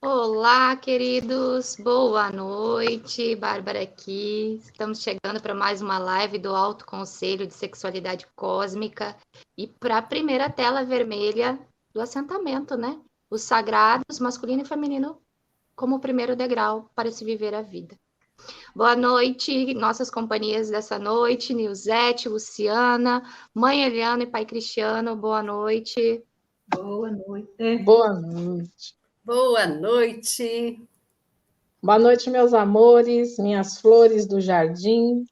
Olá, queridos, boa noite, Bárbara aqui. Estamos chegando para mais uma live do Alto Conselho de Sexualidade Cósmica e para a primeira tela vermelha do assentamento, né? Os sagrados, masculino e feminino, como o primeiro degrau para se viver a vida. Boa noite, nossas companhias dessa noite, Nilzete, Luciana, mãe Eliana e pai Cristiano, boa noite. Boa noite. Boa noite. Boa noite. Boa noite, meus amores, minhas flores do jardim.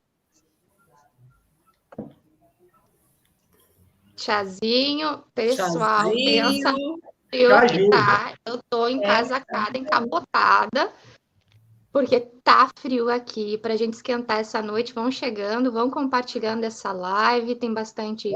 Chazinho, pessoal, pensa que tá. Eu tô encasacada, encapotada, porque tá frio aqui. Pra gente esquentar essa noite, vão chegando, vão compartilhando essa live. Tem bastante.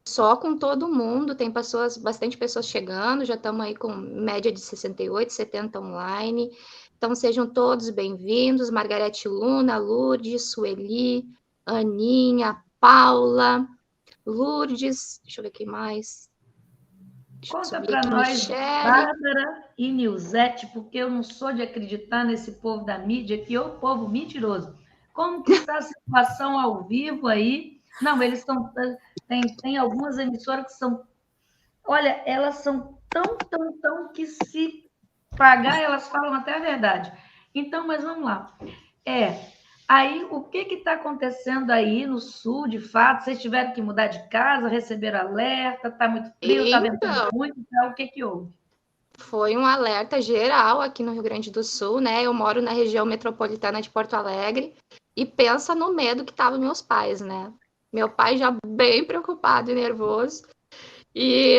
Só com todo mundo, tem bastante pessoas chegando, já estamos aí com média de 68, 70 online. Então, sejam todos bem-vindos. Margarete Luna, Lourdes, Sueli, Aninha, Paula, Lourdes, deixa eu ver quem mais. Conta para nós, Bárbara e Nilzete, porque eu não sou de acreditar nesse povo da mídia, que é o povo mentiroso. Como que está a situação ao vivo aí? Não, eles estão... Tem algumas emissoras que são... Olha, elas são tão que se pagar, elas falam até a verdade. Então, mas vamos lá. Aí, o que está acontecendo aí no sul, de fato? Vocês tiveram que mudar de casa, receberam alerta, está muito frio, está ventando muito, então, o que houve? Foi um alerta geral aqui no Rio Grande do Sul, né? Eu moro na região metropolitana de Porto Alegre e pensa no medo que estavam meus pais, né? Meu pai já bem preocupado e nervoso. E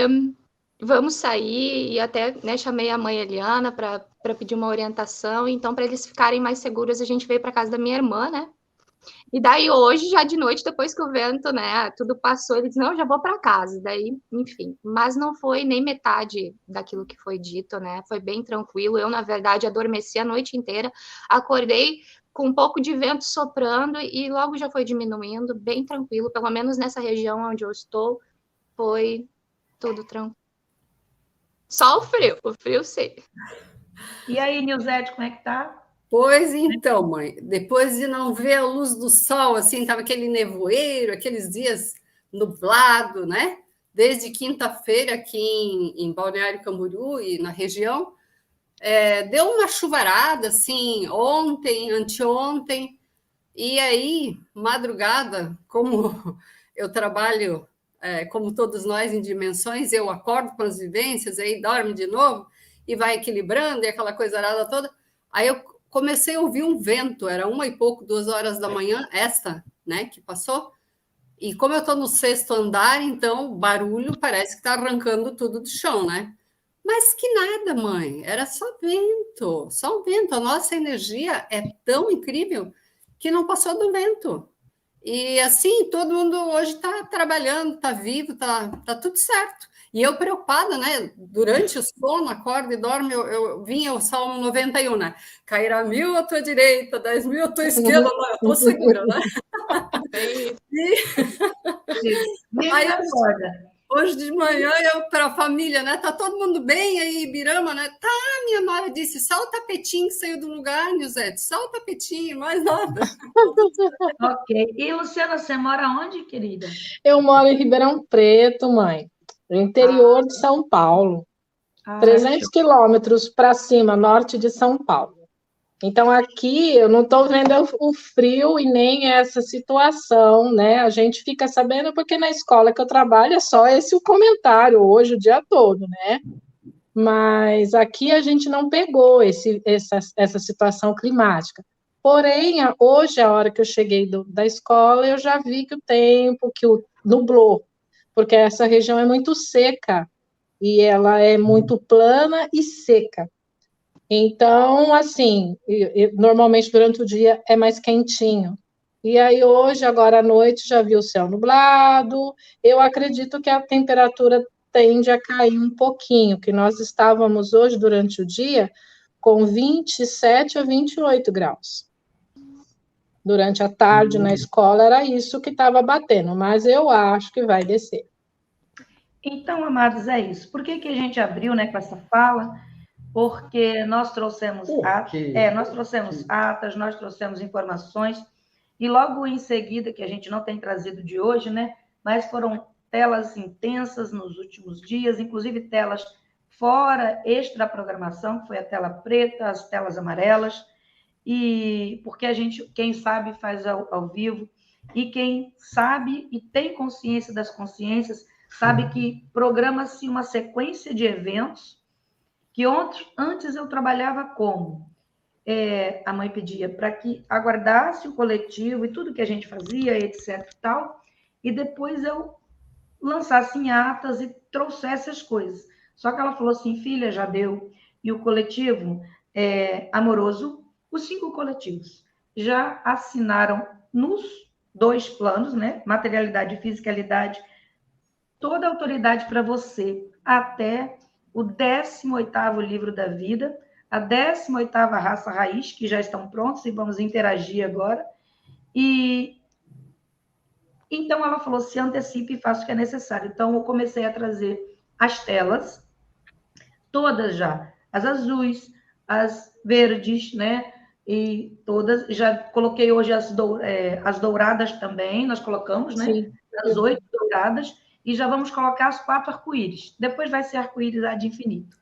vamos sair, e até chamei a mãe Eliana para pedir uma orientação. Então, para eles ficarem mais seguros, a gente veio para casa da minha irmã, né? E daí hoje, já de noite, depois que o vento, né, tudo passou, ele disse, não, já vou para casa. Daí, enfim, mas não foi nem metade daquilo que foi dito, né? Foi bem tranquilo. Eu, na verdade, adormeci a noite inteira, acordei com um pouco de vento soprando e logo já foi diminuindo, bem tranquilo, pelo menos nessa região onde eu estou, foi tudo tranquilo. Só o frio sim. E aí, Nilzete, como é que tá? Pois então, mãe, depois de não ver a luz do sol, assim, tava aquele nevoeiro, aqueles dias nublado, né? Desde quinta-feira aqui em Balneário Camboriú e na região, deu uma chuvarada, assim, ontem, anteontem, e aí, madrugada, como eu trabalho, como todos nós, em dimensões, eu acordo com as vivências, aí dorme de novo, e vai equilibrando, e aquela coisa arada toda, aí eu comecei a ouvir um vento, era 1h pouco, 2 horas da manhã, né, que passou, e como eu estou no 6º andar, então o barulho parece que está arrancando tudo do chão, né? Mas que nada, mãe, era só um vento. A nossa energia é tão incrível que não passou do vento. E assim, todo mundo hoje está trabalhando, está vivo, tá tudo certo. E eu preocupada, né? Durante o sono, acordo e dorme, eu vinha o Salmo 91, né? Cairá 1000 à tua direita, 10.000 à tua esquerda, eu estou segura, né? Aí, hoje de manhã, eu para a família, né? Tá todo mundo bem aí, Ibirama, né? Tá, minha mãe disse, só o tapetinho que saiu do lugar, Nilzete, só o tapetinho, mais nada. Ok. E, Luciana, você mora onde, querida? Eu moro em Ribeirão Preto, mãe, no interior de São Paulo. 300 quilômetros para cima, norte de São Paulo. Então, aqui eu não estou vendo o frio e nem essa situação, né? A gente fica sabendo porque na escola que eu trabalho é só esse o comentário hoje, o dia todo, né? Mas aqui a gente não pegou essa situação climática. Porém, hoje, a hora que eu cheguei da escola, eu já vi que o tempo, nublou, porque essa região é muito seca, e ela é muito plana e seca. Então, assim, normalmente durante o dia é mais quentinho. E aí hoje, agora à noite, já vi o céu nublado. Eu acredito que a temperatura tende a cair um pouquinho, que nós estávamos hoje, durante o dia, com 27 a 28 graus. Durante a tarde, na escola, era isso que estava batendo, mas eu acho que vai descer. Então, amados, é isso. Por que a gente abriu, né, com essa fala? porque nós trouxemos atas, nós trouxemos informações, e logo em seguida, que a gente não tem trazido de hoje, né? Mas foram telas intensas nos últimos dias, inclusive telas fora extra programação, que foi a tela preta, as telas amarelas, e porque a gente, quem sabe, faz ao vivo, e quem sabe e tem consciência das consciências, sabe que programa-se uma sequência de eventos que antes eu trabalhava como? A mãe pedia para que aguardasse o coletivo e tudo que a gente fazia, etc. e tal, e depois eu lançasse em atas e trouxesse as coisas. Só que ela falou assim, filha, já deu. E o coletivo amoroso, os 5 coletivos, já assinaram nos 2 planos, né? Materialidade e fisicalidade, toda a autoridade para você, até o 18º livro da vida, a 18ª raça raiz, que já estão prontos e vamos interagir agora. E então ela falou, se antecipe e faça o que é necessário. Então eu comecei a trazer as telas, todas já, as azuis, as verdes, né? E todas, já coloquei hoje as douradas também, nós colocamos, né? Sim. As 8 douradas, e já vamos colocar as 4 arco-íris. Depois vai ser arco-íris ad infinito.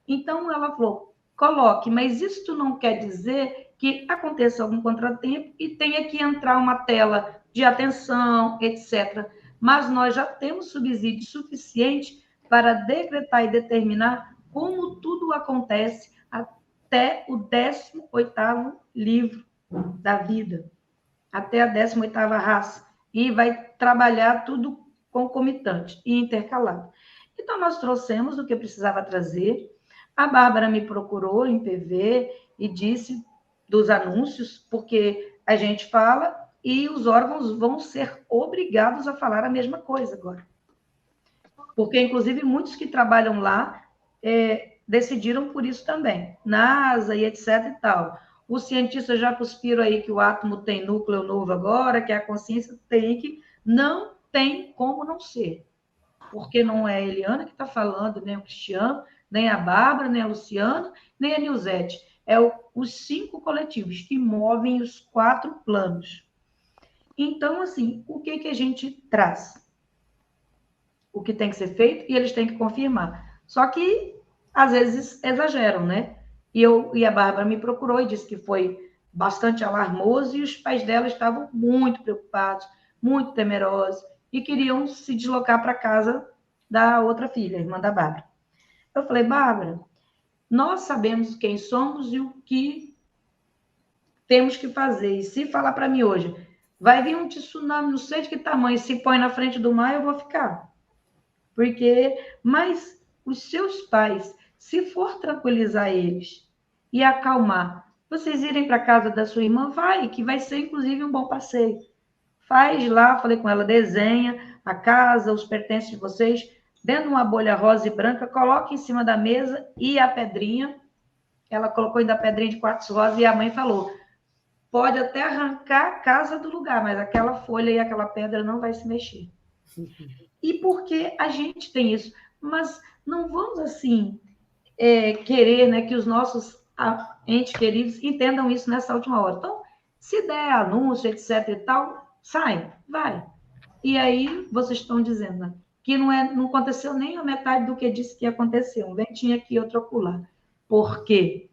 Então, ela falou, coloque, mas isso não quer dizer que aconteça algum contratempo e tenha que entrar uma tela de atenção, etc. Mas nós já temos subsídio suficiente para decretar e determinar como tudo acontece até o 18º livro da vida, até a 18ª raça, e vai trabalhar tudo concomitante e intercalado. Então, nós trouxemos o que precisava trazer. A Bárbara me procurou em PV e disse dos anúncios, porque a gente fala e os órgãos vão ser obrigados a falar a mesma coisa agora. Porque, inclusive, muitos que trabalham lá decidiram por isso também, NASA e etc e tal. Os cientistas já cuspiram aí que o átomo tem núcleo novo agora, que a consciência tem que... Não tem como não ser. Porque não é a Eliana que está falando, nem o Cristiano, nem a Bárbara, nem a Luciana, nem a Nilzete. Os 5 coletivos que movem os 4 planos. Então, assim, o que a gente traz? O que tem que ser feito e eles têm que confirmar. Só que, às vezes, exageram, né? E a Bárbara me procurou e disse que foi bastante alarmoso e os pais dela estavam muito preocupados, muito temerosos, e queriam se deslocar para a casa da outra filha, a irmã da Bárbara. Eu falei, Bárbara, nós sabemos quem somos e o que temos que fazer. E se falar para mim hoje, vai vir um tsunami, não sei de que tamanho, se põe na frente do mar, eu vou ficar. Mas os seus pais, se for tranquilizar eles e acalmar, vocês irem para a casa da sua irmã, que vai ser, inclusive, um bom passeio. Faz lá, falei com ela, desenha a casa, os pertences de vocês, dentro de uma bolha rosa e branca, coloca em cima da mesa e a pedrinha. Ela colocou ainda a pedrinha de quartzo rosa e a mãe falou, pode até arrancar a casa do lugar, mas aquela folha e aquela pedra não vai se mexer. E porque a gente tem isso, mas não vamos, assim, querer, né, que os nossos entes queridos entendam isso nessa última hora. Então, se der anúncio, etc e tal, sai, vai. E aí, vocês estão dizendo, né, que não aconteceu nem a metade do que disse que aconteceu. Um ventinho aqui, outro acolá. Por quê?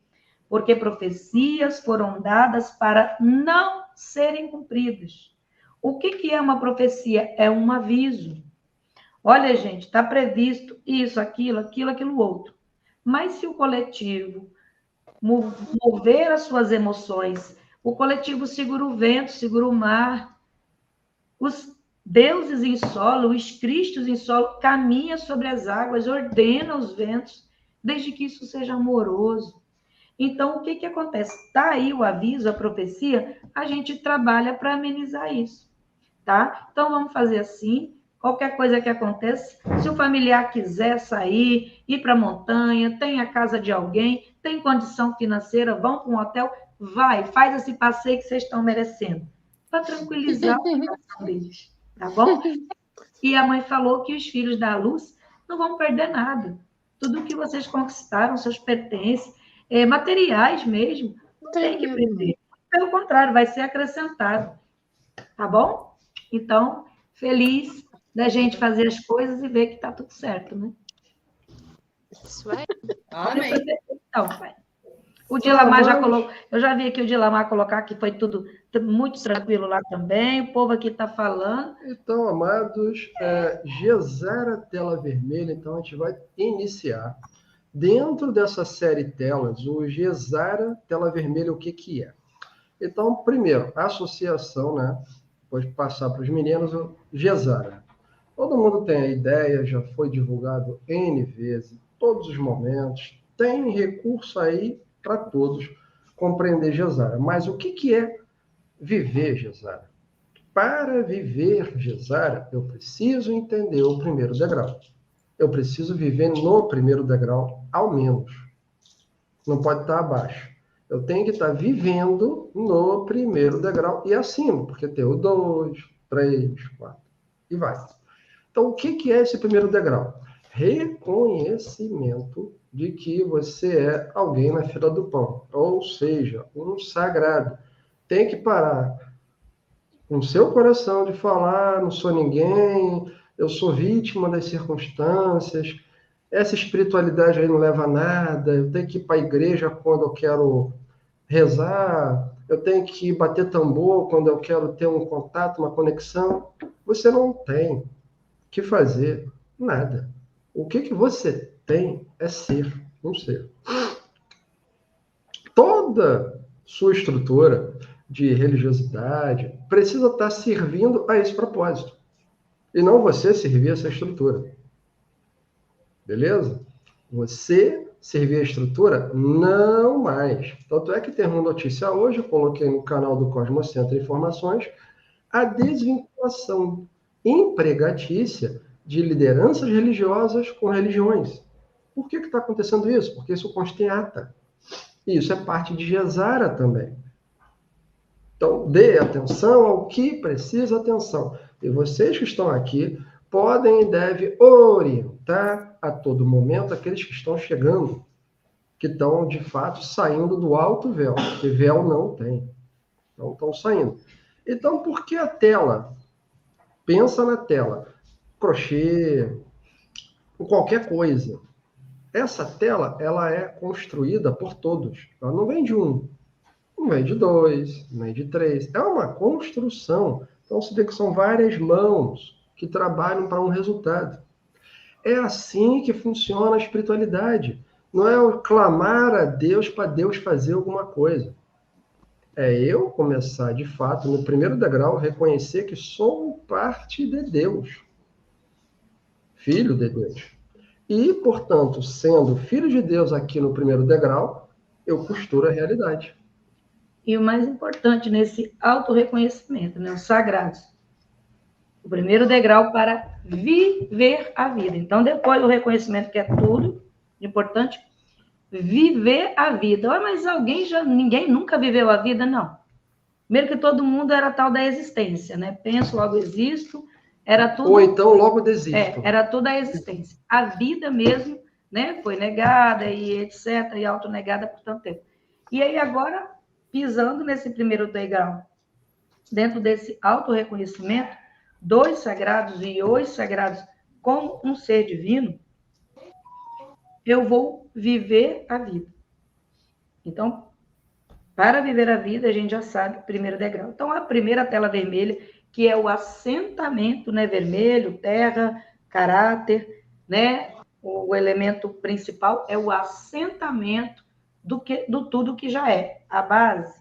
Porque profecias foram dadas para não serem cumpridas. O que é uma profecia? É um aviso. Olha, gente, está previsto isso, aquilo outro. Mas se o coletivo mover as suas emoções, o coletivo segura o vento, segura o mar, os deuses em solo, os cristos em solo, caminha sobre as águas, ordena os ventos, desde que isso seja amoroso. Então, o que acontece? Está aí o aviso, a profecia, a gente trabalha para amenizar isso, tá? Então, vamos fazer assim, qualquer coisa que aconteça, se o familiar quiser sair, ir para a montanha, tem a casa de alguém, tem condição financeira, vão para um hotel, vai, faz esse passeio que vocês estão merecendo, para tranquilizar o coração deles, tá bom? E a mãe falou que os filhos da luz não vão perder nada, tudo que vocês conquistaram, seus pertences, materiais mesmo, não tem que perder. Pelo contrário, vai ser acrescentado. Tá bom? Então, feliz da gente fazer as coisas e ver que tá tudo certo, né? Isso aí. Amém. Então, o Dilamar já colocou, eu já vi aqui o Dilamar colocar que foi tudo muito tranquilo lá também, o povo aqui está falando. Então, amados, Gesara Tela Vermelha, então a gente vai iniciar. Dentro dessa série Telas, o Gesara Tela Vermelha, o que que é? Então, primeiro, a associação, né? Pode passar para os meninos, o Gesara. Todo mundo tem a ideia, já foi divulgado N vezes, todos os momentos, tem recurso aí para todos compreender Gesara. Mas o que que é viver Gesara? Para viver Gesara, eu preciso entender o primeiro degrau. Eu preciso viver no primeiro degrau, ao menos. Não pode estar abaixo. Eu tenho que estar vivendo no primeiro degrau e acima, porque tem o 2, 3, 4 e vai. Então, o que que é esse primeiro degrau? Reconhecimento de que você é alguém na fila do pão, ou seja, um sagrado. Tem que parar com seu coração de falar, não sou ninguém, eu sou vítima das circunstâncias, essa espiritualidade aí não leva a nada, eu tenho que ir para a igreja quando eu quero rezar, eu tenho que bater tambor quando eu quero ter um contato, uma conexão. Você não tem que fazer nada. O que que você tem é ser, um ser. Toda sua estrutura de religiosidade precisa estar servindo a esse propósito. E não você servir essa estrutura. Beleza? Você servir a estrutura, não mais. Tanto é que tem uma notícia hoje, eu coloquei no canal do Cosmocentro Informações, a desvinculação empregatícia de lideranças religiosas com religiões. Por que está acontecendo isso? Porque isso consta em ata. E isso é parte de Gesara também. Então, dê atenção ao que precisa atenção. E vocês que estão aqui podem e devem orientar a todo momento aqueles que estão chegando, que estão, de fato, saindo do alto véu, porque véu não tem. Então, estão saindo. Então, por que a tela? Pensa na tela. Crochê, qualquer coisa. Essa tela, ela é construída por todos. Ela não vem de um, não vem de 2, não vem de 3. É uma construção. Então, você vê que são várias mãos que trabalham para um resultado. É assim que funciona a espiritualidade. Não é eu clamar a Deus para Deus fazer alguma coisa. É eu começar, de fato, no primeiro degrau, reconhecer que sou parte de Deus. Filho de Deus. E, portanto, sendo filho de Deus aqui no primeiro degrau, eu costuro a realidade. E o mais importante nesse autorreconhecimento, né? Os sagrados. O primeiro degrau para viver a vida. Então, depois do reconhecimento, que é tudo importante, viver a vida. Oh, mas ninguém nunca viveu a vida? Não. Primeiro que todo mundo era tal da existência, né? Penso, logo existo, era tudo... Ou então logo desisto. Era toda a existência. A vida mesmo, né? Foi negada e etc, e autonegada por tanto tempo. E aí agora, pisando nesse primeiro degrau, dentro desse autorreconhecimento, 2 sagrados e os sagrados como um ser divino, eu vou viver a vida. Então, para viver a vida, a gente já sabe o primeiro degrau. Então, a primeira tela vermelha, que é o assentamento, né, vermelho, terra, caráter, né, o elemento principal é o assentamento do tudo que já é, a base.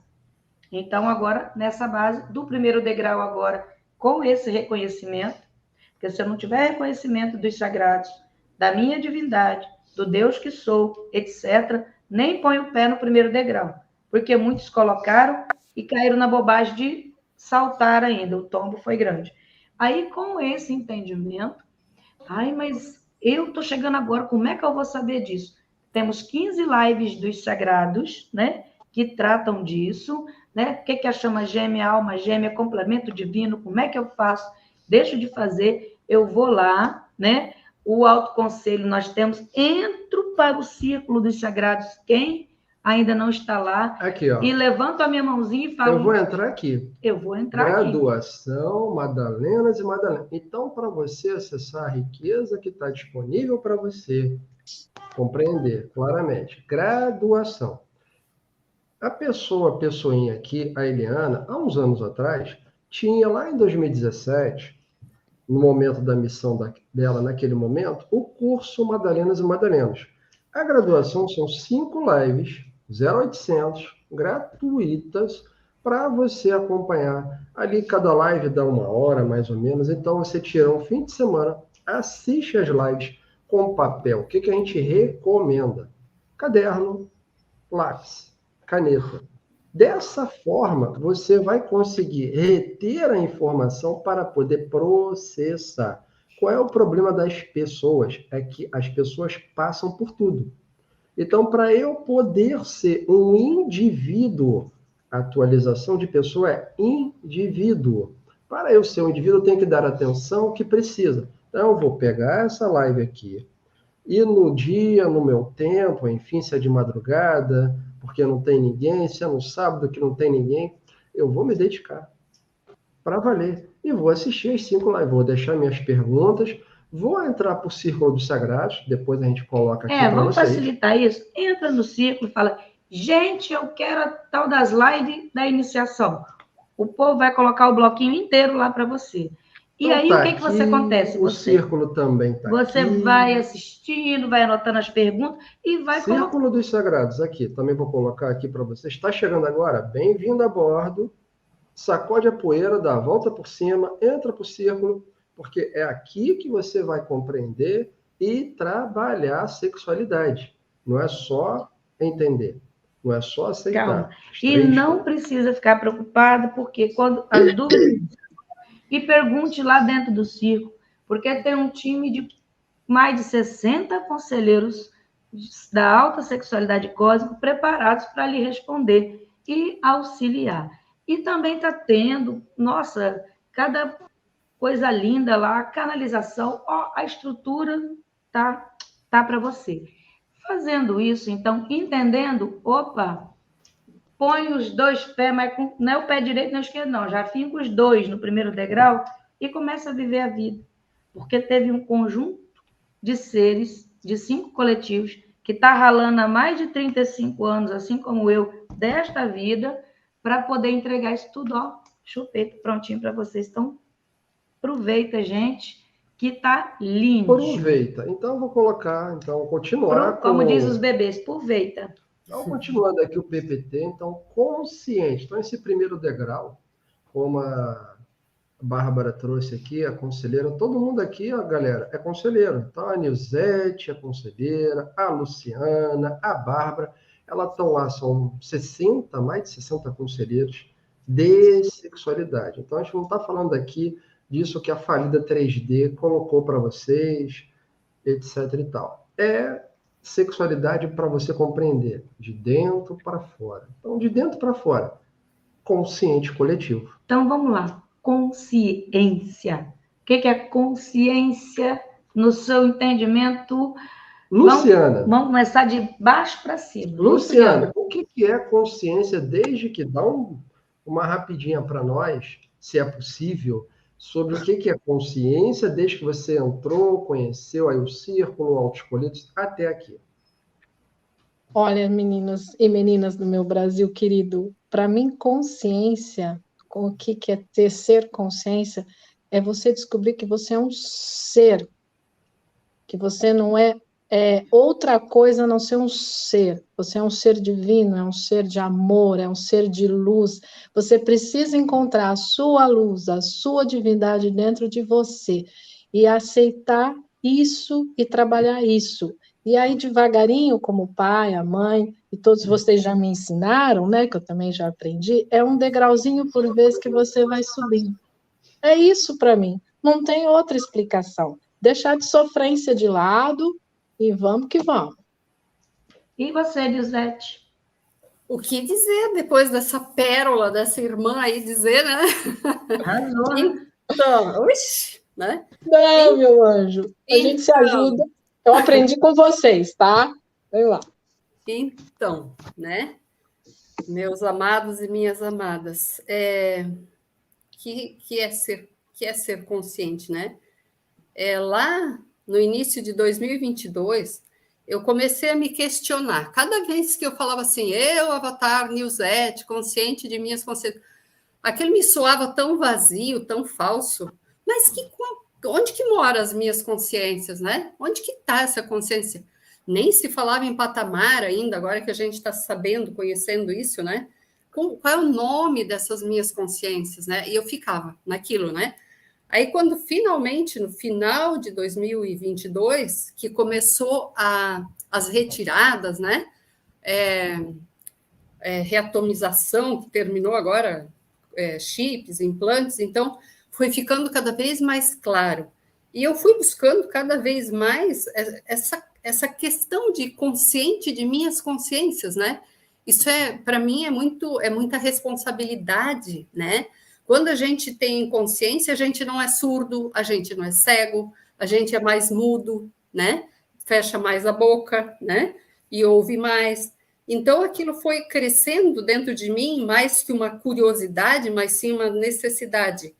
Então, agora, nessa base do primeiro degrau agora, com esse reconhecimento, porque se eu não tiver reconhecimento dos sagrados, da minha divindade, do Deus que sou, etc., nem ponho o pé no primeiro degrau, porque muitos colocaram e caíram na bobagem de saltar ainda, o tombo foi grande. Aí, com esse entendimento, mas eu estou chegando agora, como é que eu vou saber disso? Temos 15 lives dos sagrados, né, que tratam disso, né? O que é a chama gêmea, alma gêmea, complemento divino, como é que eu faço? Deixo de fazer, eu vou lá, né? o autoconselho nós temos. Entro para o Círculo dos Sagrados, quem ainda não está lá. Aqui, ó. E levanto a minha mãozinha e falo... Eu vou entrar aqui. Eu vou entrar aqui. Graduação, Madalenas e Madalena. Então, para você acessar a riqueza que está disponível para você compreender claramente. Graduação. A pessoinha aqui, a Eliana, há uns anos atrás, tinha lá em 2017, no momento da missão dela, naquele momento, o curso Madalenas e Madalenas. A graduação são 5 lives, 0800, gratuitas, para você acompanhar. Ali, cada live dá 1 hora, mais ou menos. Então, você tira um fim de semana, assiste as lives com papel. O que a gente recomenda? Caderno, lápis, caneta. Dessa forma, você vai conseguir reter a informação para poder processar. Qual é o problema das pessoas? É que as pessoas passam por tudo. Então, para eu poder ser um indivíduo, a atualização de pessoa é indivíduo. Para eu ser um indivíduo, eu tenho que dar atenção que precisa. Então, eu vou pegar essa live aqui e no dia, no meu tempo, enfim, se é de madrugada, porque não tem ninguém, se é no sábado que não tem ninguém, eu vou me dedicar para valer. E vou assistir as 5 lives, vou deixar minhas perguntas, vou entrar para o Círculo dos Sagrados, depois a gente coloca aqui para vocês. Vamos facilitar isso. Entra no círculo e fala, gente, eu quero a tal das lives da iniciação. O povo vai colocar o bloquinho inteiro lá para você. E então, aí, o que você acontece? O círculo também está aqui. Você vai assistindo, vai anotando as perguntas e vai... Círculo dos Sagrados, aqui. Também vou colocar aqui para você. Está chegando agora? Bem-vindo a bordo. Sacode a poeira, dá a volta por cima, entra para o círculo, porque é aqui que você vai compreender e trabalhar a sexualidade. Não é só entender. Não é só aceitar. Calma. E não precisa ficar preocupado, porque quando as dúvidas... E pergunte lá dentro do círculo, porque tem um time de mais de 60 conselheiros da alta sexualidade cósmica preparados para lhe responder e auxiliar. E também está tendo, nossa, cada coisa linda lá, canalização, ó, a estrutura tá para você. Fazendo isso, então, entendendo, opa, põe os 2 pés, mas não é o pé direito nem o esquerdo, não. Já finca os 2 no primeiro degrau e começa a viver a vida. Porque teve um conjunto de seres, de 5 coletivos, que está ralando há mais de 35 anos, assim como eu, desta vida, para poder entregar isso tudo, ó, chupeta, prontinho para vocês. Então, aproveita, gente, que tá lindo. Aproveita. Então, vou colocar, então, continuar como diz os bebês, aproveita. Então, continuando aqui o PPT, então, consciente. Então, esse primeiro degrau, como a Bárbara trouxe aqui, a conselheira, todo mundo aqui, ó, galera, é conselheiro. Então, a Nilzete é conselheira, a Luciana, a Bárbara, elas estão lá, são 60, mais de 60 conselheiros de sexualidade. Então, a gente não está falando aqui disso que a falida 3D colocou para vocês, etc e tal. É sexualidade para você compreender, de dentro para fora. Então, de dentro para fora, consciente coletivo. Então, vamos lá. Consciência. O que é consciência no seu entendimento? Luciana. Vamos começar de baixo para cima. Luciana, o que é consciência, desde que dá uma rapidinha para nós, se é possível, sobre o que é consciência, desde que você entrou, conheceu aí o círculo, autoescolhidos, até aqui. Olha, meninos e meninas do meu Brasil querido, para mim, consciência, o que é ser consciência, é você descobrir que você é um ser, que você não é outra coisa a não ser um ser. Você é um ser divino, é um ser de amor, é um ser de luz. Você precisa encontrar a sua luz, a sua divindade dentro de você e aceitar isso e trabalhar isso. E aí, devagarinho, como o pai, a mãe, e todos vocês já me ensinaram, né, que eu também já aprendi, é um degrauzinho por vez que você vai subindo. É isso para mim. Não tem outra explicação. Deixar de sofrência de lado e vamos que vamos. E você, Nilzete? O que dizer depois dessa pérola, dessa irmã aí dizer, né? Arrasou, né? Então, né? Não, meu anjo, a gente se ajuda. Eu aprendi com vocês, tá? Vem lá. Então, né? Meus amados e minhas amadas, que é ser consciente, né? Lá no início de 2022, eu comecei a me questionar. Cada vez que eu falava assim, eu, Avatar Nilzete, consciente de minhas consciências, aquilo me soava tão vazio, tão falso. Mas onde que moram as minhas consciências, né? Onde que está essa consciência? Nem se falava em patamar ainda, agora que a gente está sabendo, conhecendo isso, né? Qual é o nome dessas minhas consciências, né? E eu ficava naquilo, né? Aí, quando finalmente, no final de 2022, que começou as retiradas, né? Reatomização, que terminou agora, chips, implantes, então foi ficando cada vez mais claro. E eu fui buscando cada vez mais essa questão de consciente de minhas consciências, né? Isso para mim, é muita responsabilidade, né? Quando a gente tem consciência, a gente não é surdo, a gente não é cego, a gente é mais mudo, né? Fecha mais a boca, né? E ouve mais. Então, aquilo foi crescendo dentro de mim, mais que uma curiosidade, mas sim uma necessidade,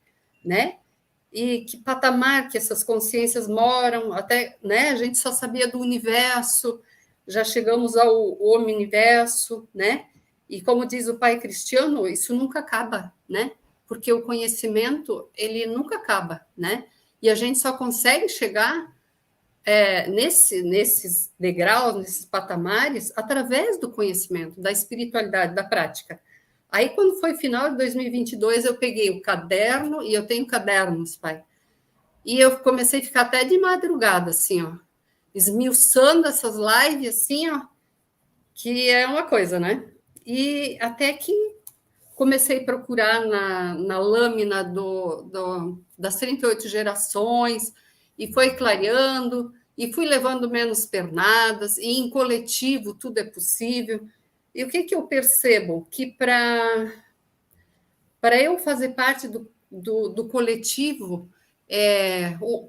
né? E que patamar que essas consciências moram, até, né? A gente só sabia do universo, já chegamos ao omniverso, né? E como diz o pai Cristiano, isso nunca acaba, né? Porque o conhecimento, ele nunca acaba, né? E a gente só consegue chegar nesses degraus, nesses patamares, através do conhecimento, da espiritualidade, da prática. Aí, quando foi final de 2022, eu peguei o caderno, e eu tenho cadernos, pai, e eu comecei a ficar até de madrugada, assim, ó, esmiuçando essas lives, assim, ó, que é uma coisa, né? E até que comecei a procurar na lâmina das 38 gerações, e foi clareando, e fui levando menos pernadas, e em coletivo tudo é possível. E o que eu percebo? Que para eu fazer parte do coletivo,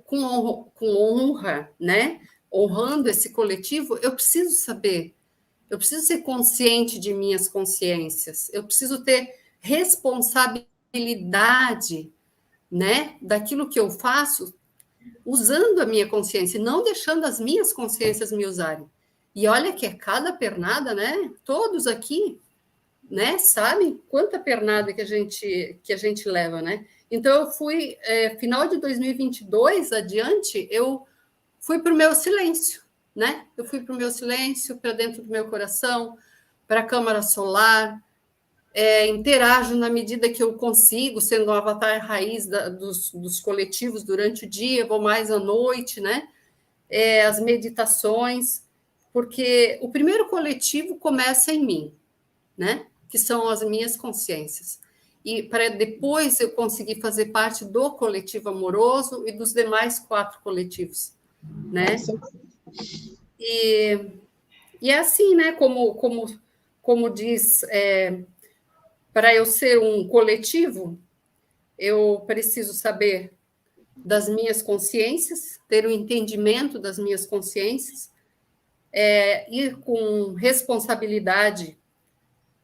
com honra, né? Honrando esse coletivo, eu preciso saber, eu preciso ser consciente de minhas consciências, eu preciso ter responsabilidade, né, daquilo que eu faço, usando a minha consciência, não deixando as minhas consciências me usarem. E olha que é cada pernada, né? Todos aqui, né, sabem quanta pernada que a gente leva, né? Então, eu fui, final de 2022 adiante, eu fui para o meu silêncio, né? Eu fui para o meu silêncio, para dentro do meu coração, para a câmara solar, interajo na medida que eu consigo, sendo um avatar raiz dos coletivos durante o dia, vou mais à noite, né? As meditações, porque o primeiro coletivo começa em mim, né? Que são as minhas consciências. E para depois eu conseguir fazer parte do coletivo amoroso e dos demais 4 coletivos, né? E é assim, né? Como diz, para eu ser um coletivo, eu preciso saber das minhas consciências, ter o entendimento das minhas consciências, ir com responsabilidade,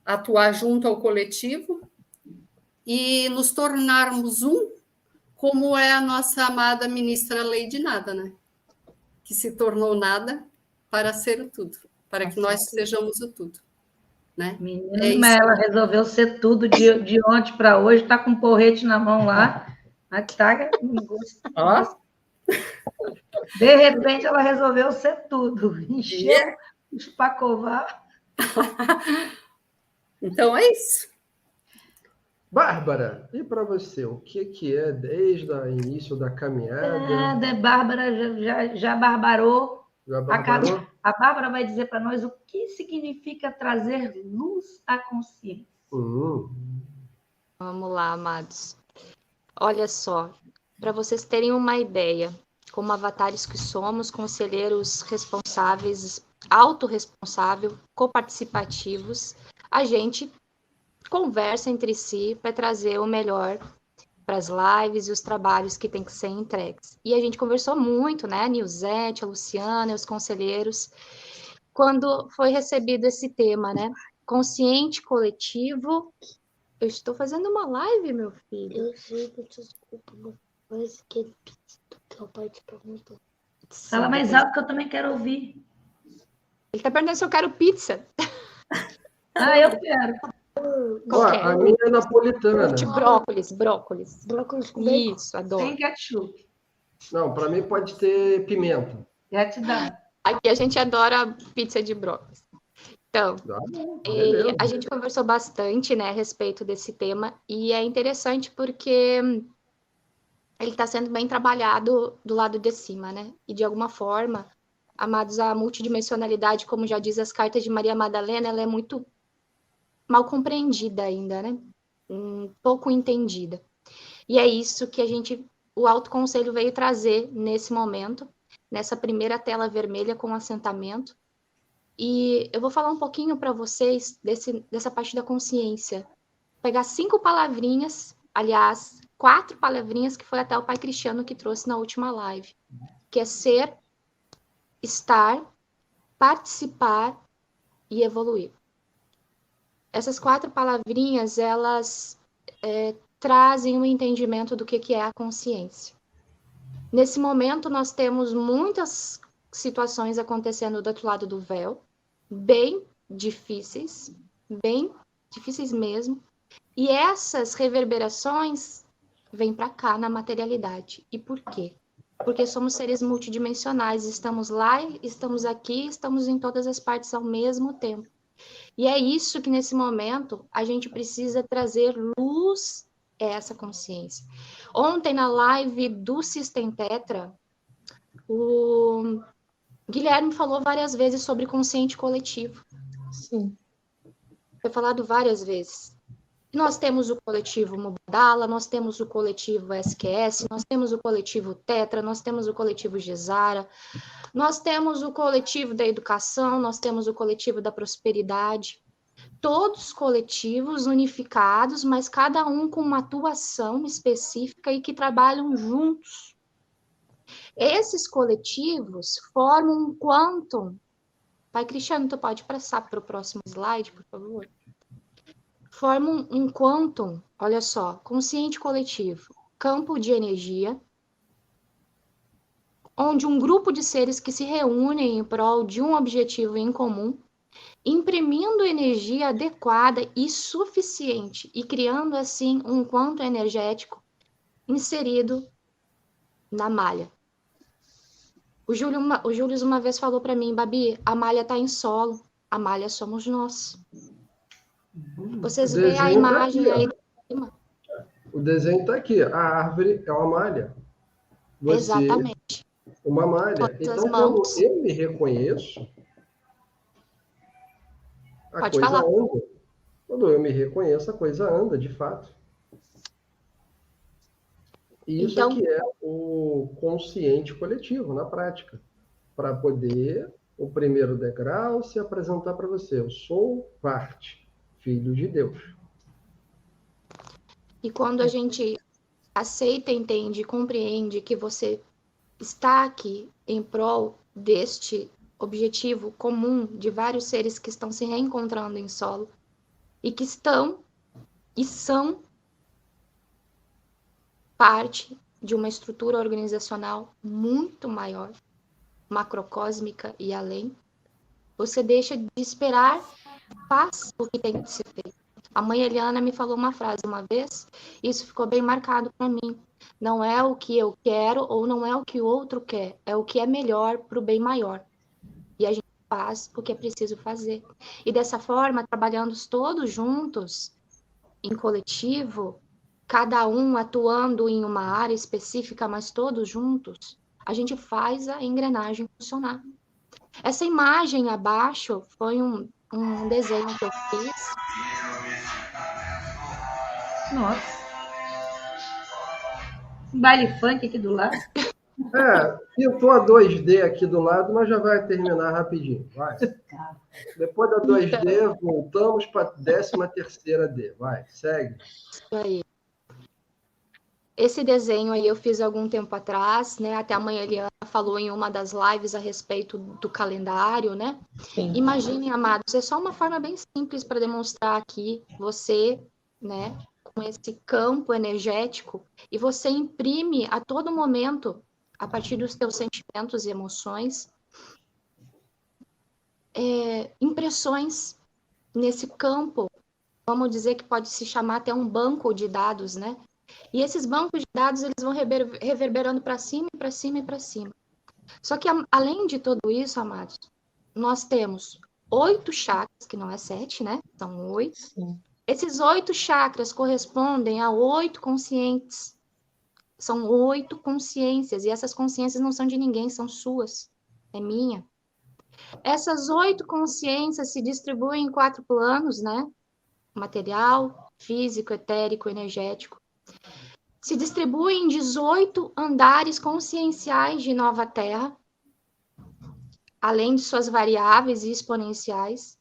atuar junto ao coletivo e nos tornarmos como é a nossa amada ministra Lady Nada, né? Que se tornou nada para ser o tudo, para que nós sejamos o tudo. Né? Menina, mas ela resolveu ser tudo de ontem para hoje, está com um porrete na mão lá, de repente ela resolveu ser tudo, encheu os pacovar. Então é isso. Bárbara, e para você, o que é desde o início da caminhada? Bárbara já barbarou. Já barbarou? A Bárbara vai dizer para nós o que significa trazer luz à consciência. Vamos lá, amados. Olha só, para vocês terem uma ideia, como avatares que somos, conselheiros responsáveis, autorresponsáveis, coparticipativos, a gente conversa entre si para trazer o melhor para as lives e os trabalhos que têm que ser entregues. E a gente conversou muito, né, a Nilzete, a Luciana e os conselheiros, quando foi recebido esse tema, né, consciente coletivo. Eu estou fazendo uma live, meu filho. Eu sei, desculpa, mas que teu pai te perguntou. Fala mais alto que eu também quero ouvir. Ele está perguntando se eu quero pizza. Ah, eu quero. A minha é napolitana. De brócolis. Brócolis com bacon? Isso, adoro. Sem ketchup. Não, para mim pode ter pimenta. Gratidão. Aqui a gente adora pizza de brócolis. Então, a gente conversou bastante, né, a respeito desse tema, e é interessante porque ele está sendo bem trabalhado do lado de cima, né? E de alguma forma, amados, a multidimensionalidade, como já diz as cartas de Maria Madalena, ela é muito mal compreendida ainda, né? Pouco entendida. E é isso que o autoconselho veio trazer nesse momento, nessa primeira tela vermelha com assentamento. E eu vou falar um pouquinho para vocês dessa parte da consciência. Vou pegar 5 palavrinhas, aliás, 4 palavrinhas que foi até o Pai Cristiano que trouxe na última live, que é ser, estar, participar e evoluir. Essas 4 palavrinhas, elas trazem um entendimento do que é a consciência. Nesse momento, nós temos muitas situações acontecendo do outro lado do véu, bem difíceis mesmo, e essas reverberações vêm para cá na materialidade. E por quê? Porque somos seres multidimensionais, estamos lá, estamos aqui, estamos em todas as partes ao mesmo tempo. E é isso que, nesse momento, a gente precisa trazer luz a essa consciência. Ontem, na live do System Tetra, o Guilherme falou várias vezes sobre consciente coletivo. Sim. Foi falado várias vezes. Nós temos o coletivo Mubadala, nós temos o coletivo SQS, nós temos o coletivo Tetra, nós temos o coletivo Gesara, nós temos o coletivo da educação, nós temos o coletivo da prosperidade. Todos coletivos unificados, mas cada um com uma atuação específica e que trabalham juntos. Esses coletivos formam um quantum. Pai Cristiano, tu pode passar para o próximo slide, por favor? Formam um quantum, olha só, consciente coletivo, campo de energia, onde um grupo de seres que se reúnem em prol de um objetivo em comum, imprimindo energia adequada e suficiente e criando, assim, um quantum energético inserido na malha. O Júlio uma vez falou para mim, Babi, a malha está em solo, a malha somos nós. Vocês veem a imagem aí de cima? O desenho está aqui, a árvore é uma malha. Você, exatamente. Uma malha. Então, quando eu me reconheço, a coisa anda. Quando eu me reconheço, a coisa anda, de fato. E isso aqui é o consciente coletivo, na prática. Para poder, o primeiro degrau, se apresentar para você. Eu sou parte, filho de Deus. E quando a gente aceita, entende e compreende que você está aqui em prol deste objetivo comum de vários seres que estão se reencontrando em solo e que estão e são parte de uma estrutura organizacional muito maior, macrocósmica e além, você deixa de esperar, faz o que tem que ser feito. A mãe Eliana me falou uma frase uma vez, e isso ficou bem marcado para mim. Não é o que eu quero ou não é o que o outro quer, é o que é melhor para o bem maior. E a gente faz o que é preciso fazer. E dessa forma, trabalhando todos juntos, em coletivo, cada um atuando em uma área específica, mas todos juntos, a gente faz a engrenagem funcionar. Essa imagem abaixo foi um desenho que eu fiz. Nossa. Um baile funk aqui do lado. Pintou a 2D aqui do lado, mas já vai terminar rapidinho. Vai. Depois da 2D, voltamos para a 13ª D. Vai, segue. Isso aí. Esse desenho aí eu fiz algum tempo atrás, né? Até a mãe Eliana falou em uma das lives a respeito do calendário, né? Sim. Imaginem, amados, é só uma forma bem simples para demonstrar aqui você, né? Com esse campo energético, e você imprime a todo momento, a partir dos teus sentimentos e emoções, impressões nesse campo, vamos dizer que pode se chamar até um banco de dados, né? E esses bancos de dados, eles vão reverberando para cima, para cima e para cima. Só que, além de tudo isso, amados, nós temos 8 chakras, que não é 7, né? São 8. Sim. Esses 8 chakras correspondem a 8 conscientes. São 8 consciências, e essas consciências não são de ninguém, são suas. É minha. Essas 8 consciências se distribuem em 4 planos, né? Material, físico, etérico, energético. Se distribuem em 18 andares conscienciais de Nova Terra, além de suas variáveis e exponenciais,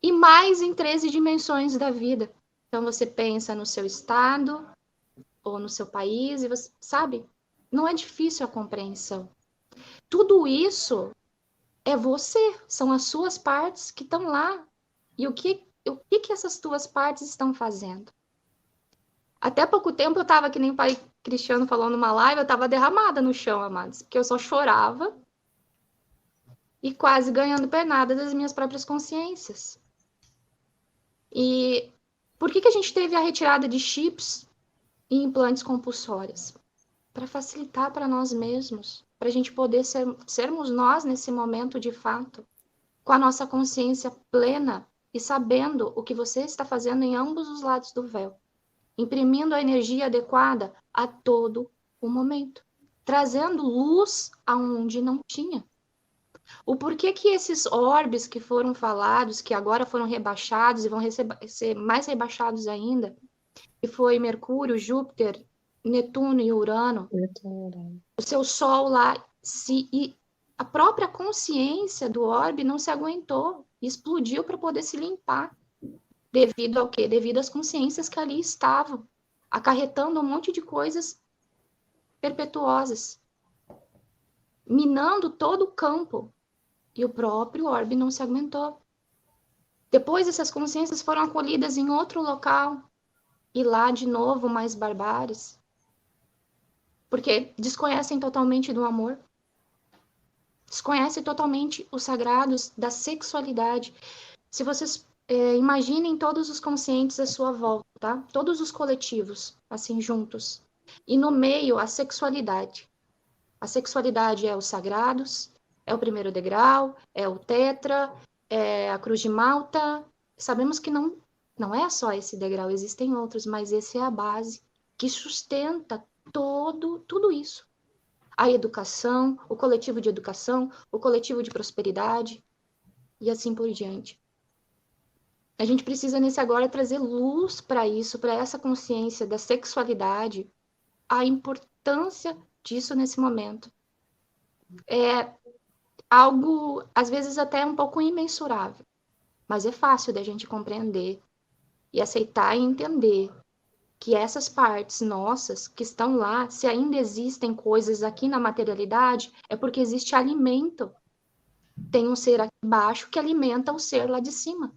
e mais em 13 dimensões da vida. Então, você pensa no seu estado ou no seu país, e você sabe, não é difícil a compreensão. Tudo isso é você, são as suas partes que estão lá. E o que essas tuas partes estão fazendo? Até pouco tempo eu estava, que nem o pai Cristiano falou numa live, eu estava derramada no chão, amados, porque eu só chorava e quase ganhando pernada das minhas próprias consciências. E por que a gente teve a retirada de chips e implantes compulsórios? Para facilitar para nós mesmos, para a gente poder sermos nós nesse momento de fato, com a nossa consciência plena e sabendo o que você está fazendo em ambos os lados do véu, imprimindo a energia adequada a todo o momento, trazendo luz aonde não tinha. O porquê que esses orbes que foram falados, que agora foram rebaixados e vão ser mais rebaixados ainda, que foi Mercúrio, Júpiter, Netuno e Urano, o seu Sol lá, e a própria consciência do orbe não se aguentou, explodiu para poder se limpar. Devido ao quê? Devido às consciências que ali estavam, acarretando um monte de coisas perpetuosas, minando todo o campo. E o próprio orbe não se aguentou. Depois essas consciências foram acolhidas em outro local, e lá de novo mais barbáries, porque desconhecem totalmente do amor, desconhecem totalmente os sagrados da sexualidade. Se vocês imaginem todos os conscientes à sua volta, tá? Todos os coletivos, assim, juntos. E no meio, a sexualidade. A sexualidade é os sagrados, é o primeiro degrau, é o tetra, é a cruz de Malta. Sabemos que não é só esse degrau, existem outros, mas esse é a base que sustenta tudo isso. A educação, o coletivo de educação, o coletivo de prosperidade, e assim por diante. A gente precisa, nesse agora, trazer luz para isso, para essa consciência da sexualidade, a importância disso nesse momento. É algo, às vezes, até um pouco imensurável, mas é fácil da gente compreender e aceitar e entender que essas partes nossas que estão lá, se ainda existem coisas aqui na materialidade, é porque existe alimento. Tem um ser aqui embaixo que alimenta o ser lá de cima.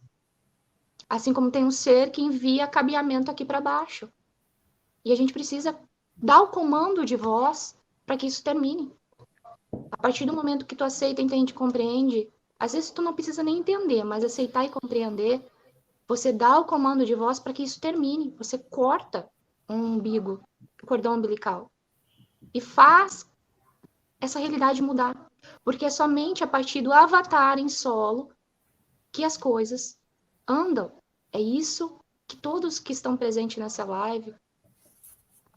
Assim como tem um ser que envia cabeamento aqui para baixo. E a gente precisa dar o comando de voz para que isso termine. A partir do momento que tu aceita, entende, compreende, às vezes tu não precisa nem entender, mas aceitar e compreender, você dá o comando de voz para que isso termine. Você corta um umbigo, o cordão umbilical, e faz essa realidade mudar. Porque é somente a partir do avatar em solo que as coisas andam. É isso que todos que estão presentes nessa live,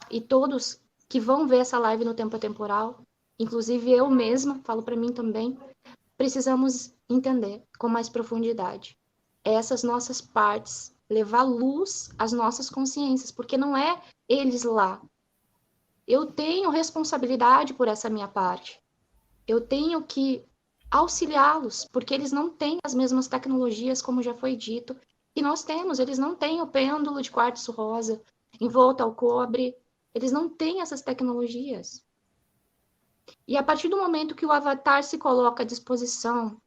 e todos que vão ver essa live no tempo temporal, inclusive eu mesma, falo para mim também, precisamos entender com mais profundidade essas nossas partes, levar luz às nossas consciências, porque não é eles lá. Eu tenho responsabilidade por essa minha parte. Eu tenho que auxiliá-los, porque eles não têm as mesmas tecnologias, como já foi dito, que nós temos. Eles não têm o pêndulo de quartzo rosa envolto ao cobre, Eles não têm essas tecnologias. E a partir do momento que o avatar se coloca à disposição,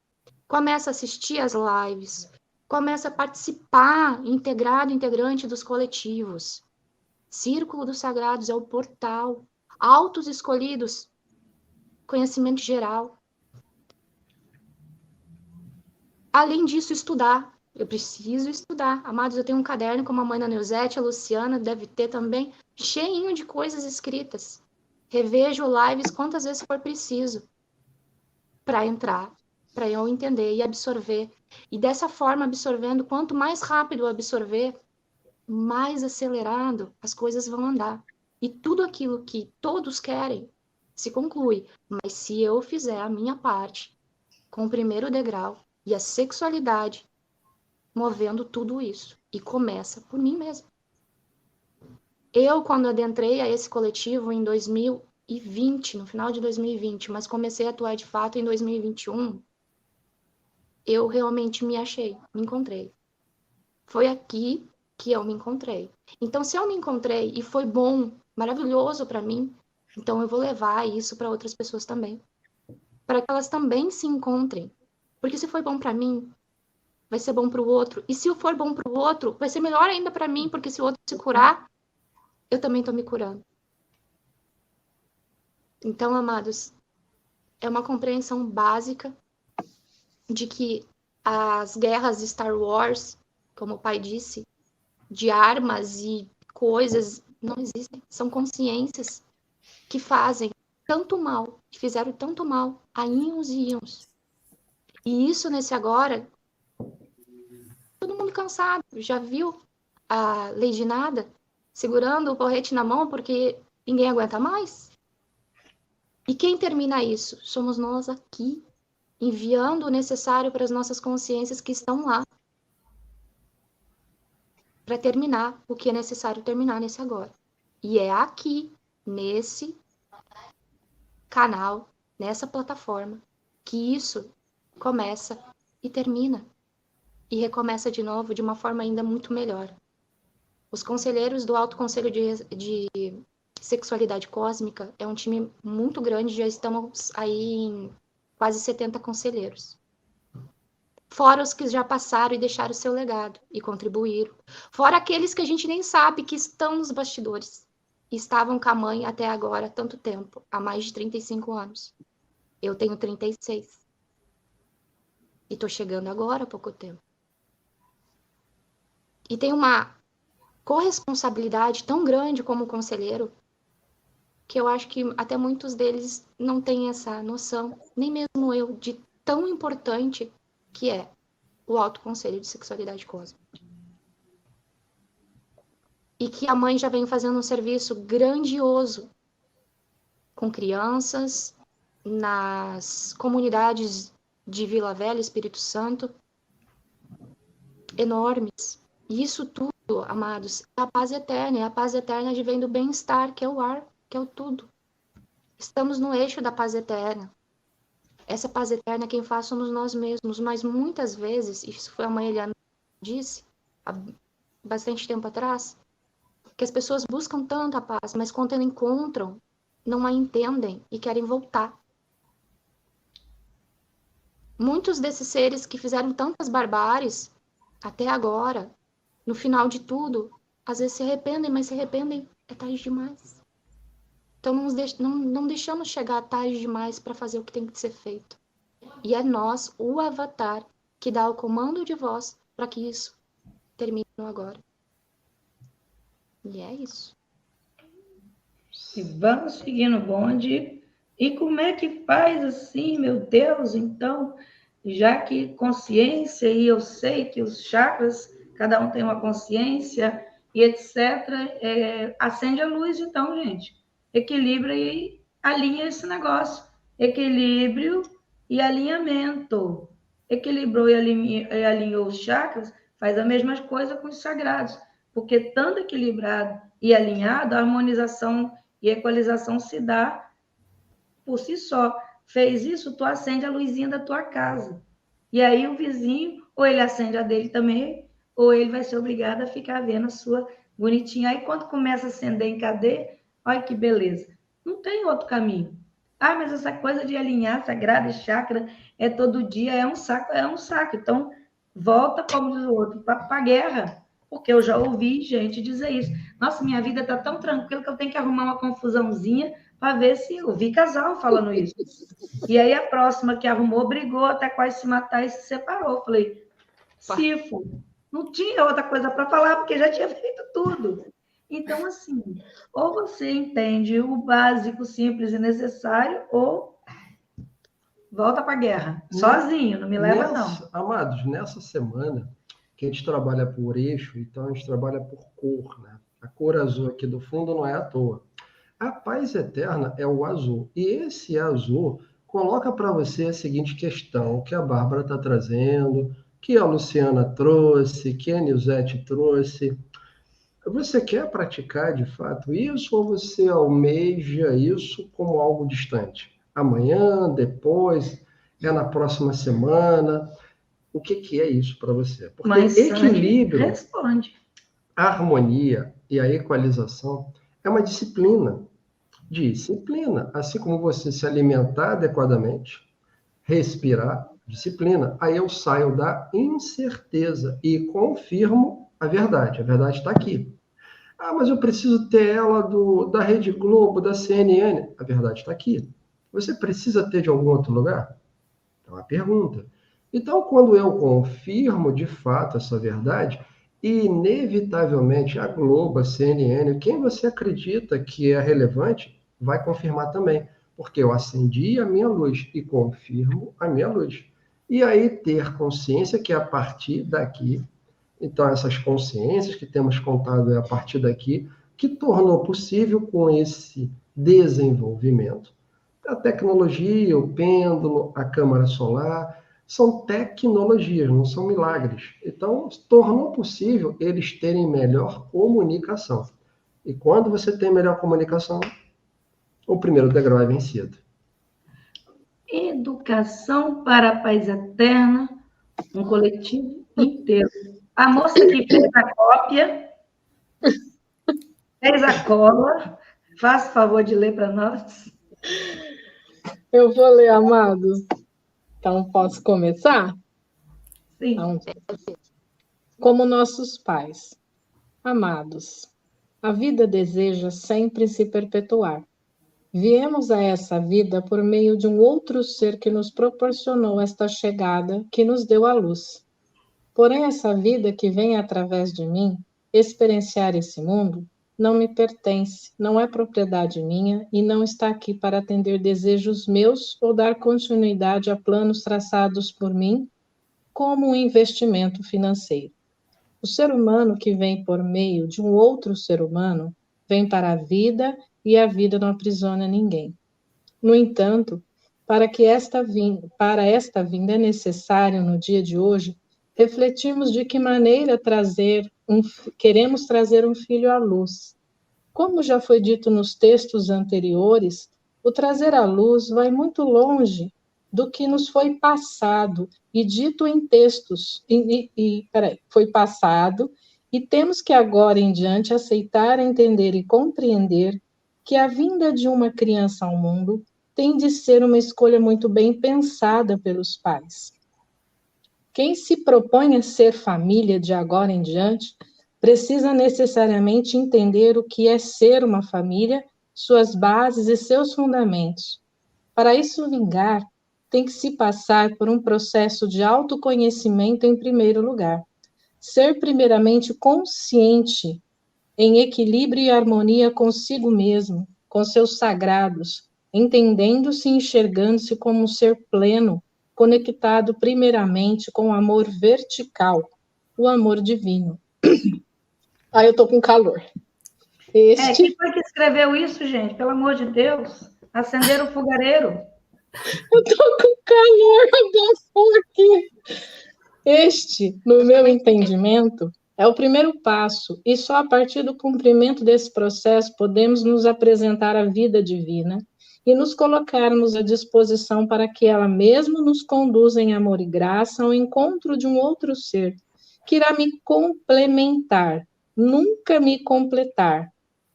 começa a assistir as lives, começa a participar, integrante dos coletivos. Círculo dos Sagrados é o portal. Autos escolhidos, conhecimento geral. Além disso, estudar. Eu preciso estudar. Amados, eu tenho um caderno com a mãe da Neuzete, a Luciana deve ter também, cheinho de coisas escritas. Revejo lives quantas vezes for preciso para entrar, para eu entender e absorver. E dessa forma, absorvendo, quanto mais rápido eu absorver, mais acelerado as coisas vão andar. E tudo aquilo que todos querem se conclui. Mas se eu fizer a minha parte com o primeiro degrau e a sexualidade movendo tudo isso. E começa por mim mesma. Eu, quando adentrei a esse coletivo em 2020, no final de 2020, mas comecei a atuar de fato em 2021, eu realmente me achei, me encontrei. Foi aqui que eu me encontrei. Então, se eu me encontrei e foi bom, maravilhoso para mim, então eu vou levar isso para outras pessoas também. Para que elas também se encontrem. Porque se foi bom para mim, vai ser bom para o outro. E se for bom para o outro, vai ser melhor ainda para mim, porque se o outro se curar, eu também estou me curando. Então, amados, é uma compreensão básica de que as guerras de Star Wars, como o pai disse, de armas e coisas, não existem. São consciências que fazem tanto mal, que fizeram tanto mal a íons e íons. E isso nesse agora, todo mundo cansado, já viu a Lady Nada segurando o porrete na mão porque ninguém aguenta mais? E quem termina isso? Somos nós aqui, enviando o necessário para as nossas consciências que estão lá, para terminar o que é necessário terminar nesse agora. E é aqui, nesse canal, nessa plataforma, que isso começa e termina. E recomeça de novo de uma forma ainda muito melhor. Os conselheiros do Alto Conselho de Sexualidade Cósmica é um time muito grande, já estamos aí em quase 70 conselheiros. Fora os que já passaram e deixaram o seu legado e contribuíram. Fora aqueles que a gente nem sabe que estão nos bastidores. E estavam com a mãe até agora há tanto tempo, há mais de 35 anos. Eu tenho 36. E estou chegando agora há pouco tempo. E tem uma corresponsabilidade tão grande como conselheiro que eu acho que até muitos deles não têm essa noção, nem mesmo eu, de tão importante que é o Alto Conselho de Sexualidade Cósmica. E que a mãe já vem fazendo um serviço grandioso com crianças, nas comunidades de Vila Velha, Espírito Santo, enormes. E isso tudo, amados, é a paz eterna. E a paz eterna advém do bem-estar, que é o ar, que é o tudo. Estamos no eixo da paz eterna. Essa paz eterna quem faz somos nós mesmos, mas muitas vezes, isso foi a mãe Eliana que disse, há bastante tempo atrás, que as pessoas buscam tanto a paz, mas quando a encontram, não a entendem e querem voltar. Muitos desses seres que fizeram tantas barbáries, até agora, no final de tudo, às vezes se arrependem, mas se arrependem é tarde demais. Então não deixamos chegar tarde demais para fazer o que tem que ser feito. E é nós, o avatar, que dá o comando de voz para que isso termine agora. E é isso. E vamos seguir no bonde. E como é que faz assim, meu Deus? Então, já que consciência, e eu sei que os chakras, cada um tem uma consciência, e etc., acende a luz, então, gente. Equilibra e alinha esse negócio. Equilíbrio e alinhamento. Equilibrou e alinhou os chakras, faz a mesma coisa com os sagrados. Porque tanto equilibrado e alinhado, a harmonização e equalização se dá por si só. Fez isso, tu acende a luzinha da tua casa. E aí o vizinho, ou ele acende a dele também, ou ele vai ser obrigado a ficar vendo a sua bonitinha. Aí quando começa a acender em cadeia, Olha que beleza. Não tem outro caminho. Ah, mas essa coisa de alinhar sagrada e chakra é todo dia, é um saco, é um saco. Então, volta, como diz o outro, para a guerra. Porque eu já ouvi gente dizer isso. Nossa, minha vida está tão tranquila que eu tenho que arrumar uma confusãozinha para ver se... Eu vi casal falando isso. E aí a próxima que arrumou brigou até quase se matar e se separou. Falei, Cifo, não tinha outra coisa para falar, porque já tinha feito tudo. Então, assim, ou você entende o básico, simples e necessário, ou volta para a guerra. Sozinho, não me leva, não. Amados, nessa semana, que a gente trabalha por eixo, então a gente trabalha por cor, né? A cor azul aqui do fundo não é à toa. A paz eterna é o azul. E esse azul coloca para você a seguinte questão, que a Bárbara está trazendo, que a Luciana trouxe, que a Nilzete trouxe. Você quer praticar de fato isso ou você almeja isso como algo distante? Amanhã, depois, é na próxima semana? O que é isso para você? Porque Mas equilíbrio, responde. a harmonia e a equalização é uma disciplina. Disciplina. Assim como você se alimentar adequadamente, respirar, disciplina. Aí eu saio da incerteza e confirmo a verdade. A verdade está aqui. Ah, mas eu preciso ter ela da Rede Globo, da CNN. A verdade está aqui. Você precisa ter de algum outro lugar? É uma pergunta. Então, quando eu confirmo de fato essa verdade, inevitavelmente a Globo, a CNN, quem você acredita que é relevante, vai confirmar também. Porque eu acendi a minha luz e confirmo a minha luz. E aí ter consciência que a partir daqui, então essas consciências que temos contado é a partir daqui, que tornou possível com esse desenvolvimento a tecnologia, o pêndulo, a câmara solar, são tecnologias, não são milagres. Então, tornou possível eles terem melhor comunicação. E quando você tem melhor comunicação, o primeiro degrau é vencido. Educação para a paz eterna, um coletivo inteiro. A moça que fez a cópia, fez a cola, faça o favor de ler para nós. Eu vou ler, amados. Então, posso começar? Sim. Então, como nossos pais, amados, a vida deseja sempre se perpetuar. Viemos a essa vida por meio de um outro ser que nos proporcionou esta chegada, que nos deu a luz. Porém, essa vida que vem através de mim, experienciar esse mundo, não me pertence, não é propriedade minha e não está aqui para atender desejos meus ou dar continuidade a planos traçados por mim como um investimento financeiro. O ser humano que vem por meio de um outro ser humano vem para a vida e a vida não aprisiona ninguém. No entanto, para esta vinda é necessário, no dia de hoje, refletirmos de que maneira queremos trazer um filho à luz. Como já foi dito nos textos anteriores, o trazer à luz vai muito longe do que nos foi passado e dito em textos. Foi passado e temos que agora em diante aceitar, entender e compreender que a vinda de uma criança ao mundo tem de ser uma escolha muito bem pensada pelos pais. Quem se propõe a ser família de agora em diante precisa necessariamente entender o que é ser uma família, suas bases e seus fundamentos. Para isso vingar, tem que se passar por um processo de autoconhecimento em primeiro lugar. Ser primeiramente consciente, em equilíbrio e harmonia consigo mesmo, com seus sagrados, entendendo-se e enxergando-se como um ser pleno, conectado primeiramente com o amor vertical, o amor divino. Eu tô com calor. Quem foi que escreveu isso, gente? Pelo amor de Deus. Acender o fogareiro. Eu tô com calor, abafou aqui. Este, no meu entendimento, é o primeiro passo, e só a partir do cumprimento desse processo podemos nos apresentar à vida divina e nos colocarmos à disposição para que ela mesmo nos conduza em amor e graça ao encontro de um outro ser, que irá me complementar, nunca me completar,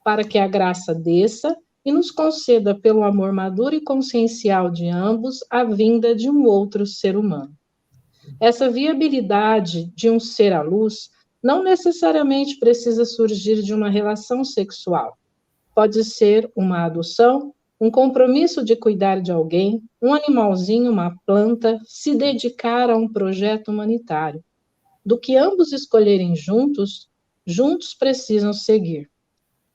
para que a graça desça e nos conceda, pelo amor maduro e consciencial de ambos, a vinda de um outro ser humano. Essa viabilidade de um ser à luz não necessariamente precisa surgir de uma relação sexual. Pode ser uma adoção, um compromisso de cuidar de alguém, um animalzinho, uma planta, se dedicar a um projeto humanitário. Do que ambos escolherem juntos, juntos precisam seguir.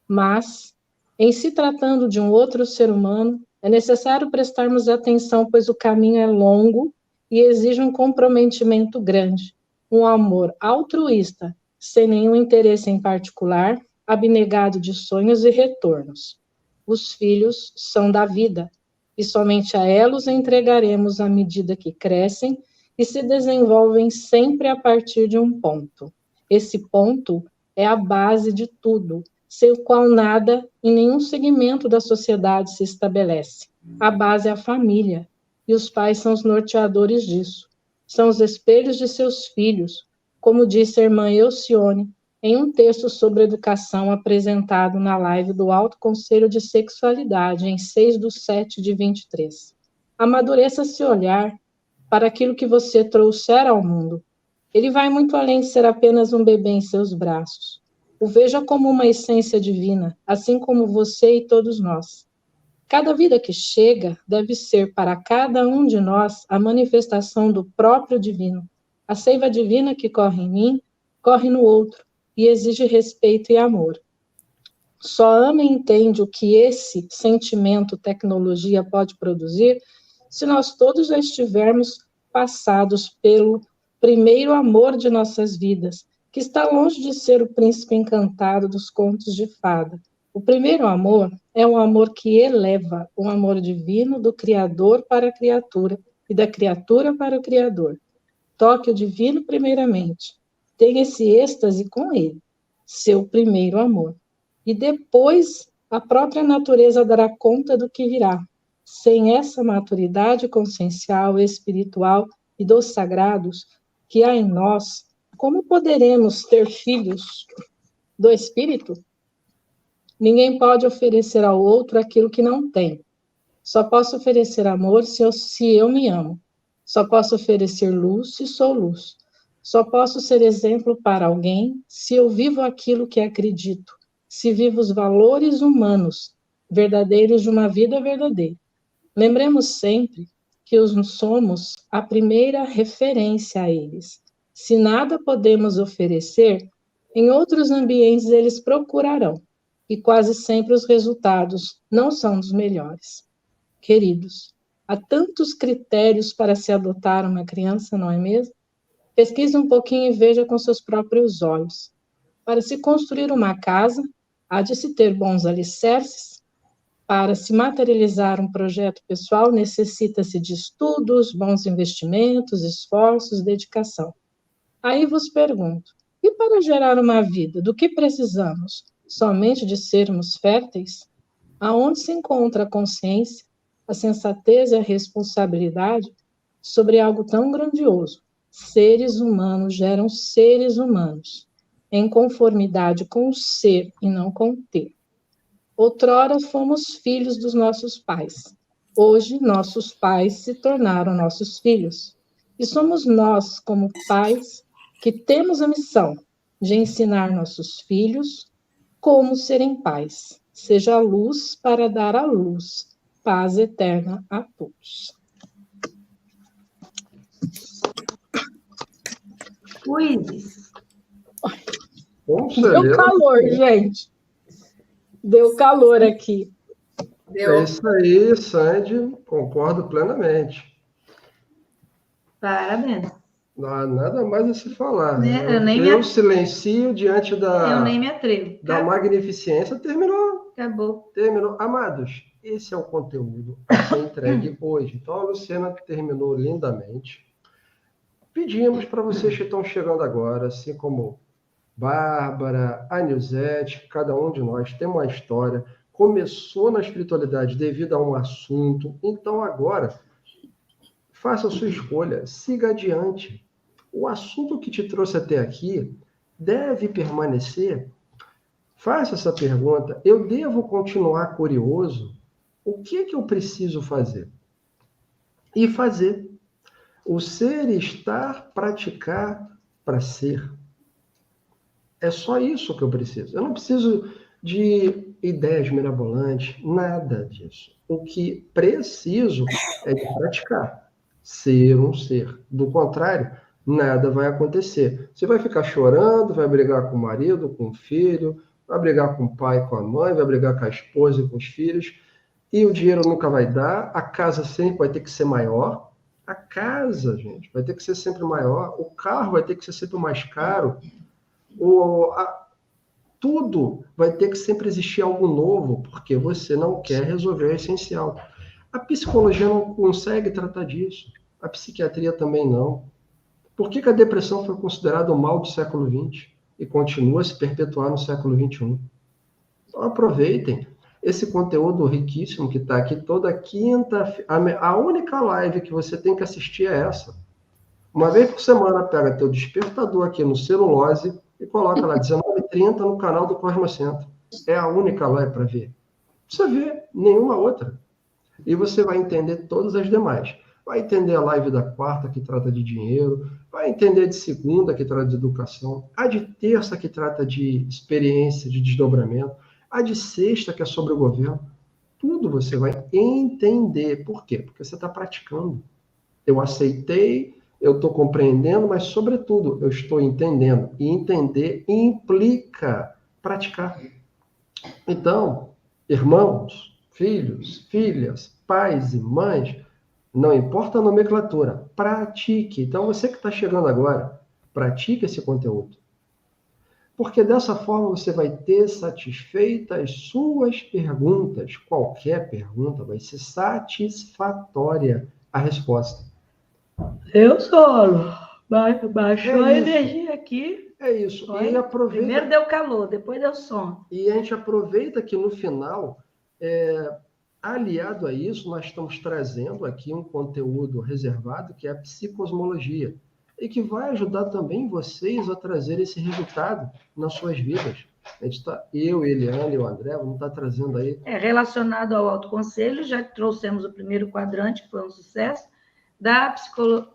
Mas, em se tratando de um outro ser humano, é necessário prestarmos atenção, pois o caminho é longo e exige um comprometimento grande, um amor altruísta, sem nenhum interesse em particular, abnegado de sonhos e retornos. Os filhos são da vida, e somente a ela os entregaremos à medida que crescem e se desenvolvem sempre a partir de um ponto. Esse ponto é a base de tudo, sem o qual nada em nenhum segmento da sociedade se estabelece. A base é a família, e os pais são os norteadores disso. São os espelhos de seus filhos, como disse a irmã Elcione, em um texto sobre educação apresentado na live do Alto Conselho de Sexualidade, em 6/7/23. Amadureça se olhar para aquilo que você trouxer ao mundo. Ele vai muito além de ser apenas um bebê em seus braços. O veja como uma essência divina, assim como você e todos nós. Cada vida que chega deve ser para cada um de nós a manifestação do próprio divino. A seiva divina que corre em mim, corre no outro, e exige respeito e amor. Só ama e entende o que esse sentimento, tecnologia pode produzir se nós todos já estivermos passados pelo primeiro amor de nossas vidas, que está longe de ser o príncipe encantado dos contos de fada. O primeiro amor é um amor que eleva, um amor divino do Criador para a criatura e da criatura para o Criador. Toque o divino primeiramente. Tenha esse êxtase com ele, seu primeiro amor. E depois a própria natureza dará conta do que virá. Sem essa maturidade consciencial, espiritual e dos sagrados que há em nós, como poderemos ter filhos do Espírito? Ninguém pode oferecer ao outro aquilo que não tem. Só posso oferecer amor se eu me amo. Só posso oferecer luz se sou luz. Só posso ser exemplo para alguém se eu vivo aquilo que acredito, se vivo os valores humanos, verdadeiros de uma vida verdadeira. Lembremos sempre que somos a primeira referência a eles. Se nada podemos oferecer, em outros ambientes eles procurarão, e quase sempre os resultados não são dos melhores. Queridos, há tantos critérios para se adotar uma criança, não é mesmo? Pesquise um pouquinho e veja com seus próprios olhos. Para se construir uma casa, há de se ter bons alicerces. Para se materializar um projeto pessoal, necessita-se de estudos, bons investimentos, esforços, dedicação. Aí vos pergunto, e para gerar uma vida, do que precisamos? Somente de sermos férteis? Aonde se encontra a consciência, a sensatez e a responsabilidade sobre algo tão grandioso? Seres humanos geram seres humanos, em conformidade com o ser e não com o ter. Outrora fomos filhos dos nossos pais. Hoje, nossos pais se tornaram nossos filhos. E somos nós, como pais, que temos a missão de ensinar nossos filhos como serem pais. Seja a luz para dar a luz. Paz eterna a todos. Luiz. Deu calor, gente. Deu calor aqui. É isso aí, Sandy. Concordo plenamente. Parabéns. Não há nada mais a se falar. Eu silencio diante da... Eu nem me atrevo. Da magnificência. Terminou. Acabou. Terminou. Amados, esse é o conteúdo a ser entregue hoje. Então, a Luciana terminou lindamente. Pedimos para vocês que estão chegando agora, assim como Bárbara, a Nilzete, cada um de nós tem uma história, começou na espiritualidade devido a um assunto, então agora faça a sua escolha, siga adiante. O assunto que te trouxe até aqui deve permanecer Faça essa pergunta. Eu devo continuar curioso? O que é que eu preciso fazer? E fazer. O ser, estar, praticar para ser. É só isso que eu preciso. Eu não preciso de ideias mirabolantes, nada disso. O que preciso é de praticar. Ser um ser. Do contrário, nada vai acontecer. Você vai ficar chorando, vai brigar com o marido, com o filho, vai brigar com o pai, com a mãe, vai brigar com a esposa e com os filhos, e o dinheiro nunca vai dar, a casa sempre vai ter que ser maior. A casa, gente, vai ter que ser sempre maior, o carro vai ter que ser sempre mais caro, tudo vai ter que sempre existir algo novo, porque você não quer resolver o essencial. A psicologia não consegue tratar disso, a psiquiatria também não. Por que a depressão foi considerada o mal do século XX e continua a se perpetuar no século XXI? Então aproveitem esse conteúdo riquíssimo que está aqui toda quinta. A única live que você tem que assistir é essa. Uma vez por semana, pega teu despertador aqui no Celulose e coloca lá 19h30 no canal do Cosmocentro. É a única live para ver. Não precisa ver nenhuma outra. E você vai entender todas as demais. Vai entender a live da quarta, que trata de dinheiro. Vai entender de segunda, que trata de educação. A de terça, que trata de experiência, de desdobramento. A de sexta, que é sobre o governo. Tudo você vai entender. Por quê? Porque você está praticando. Eu aceitei, eu estou compreendendo, mas, sobretudo, eu estou entendendo. E entender implica praticar. Então, irmãos, filhos, filhas, pais e mães, não importa a nomenclatura, pratique. Então, você que está chegando agora, pratique esse conteúdo. Porque dessa forma você vai ter satisfeitas as suas perguntas. Qualquer pergunta vai ser satisfatória a resposta. Eu solo. Baixou a energia aqui. É isso. Olha, e aproveita... Primeiro deu calor, depois deu som. E a gente aproveita que no final, aliado a isso, nós estamos trazendo aqui um conteúdo reservado, que é a psicosmologia, e que vai ajudar também vocês a trazer esse resultado nas suas vidas. A gente tá, eu, Eliane e o André, vamos estar trazendo aí... Relacionado ao autoconselho, já trouxemos o primeiro quadrante, que foi um sucesso, da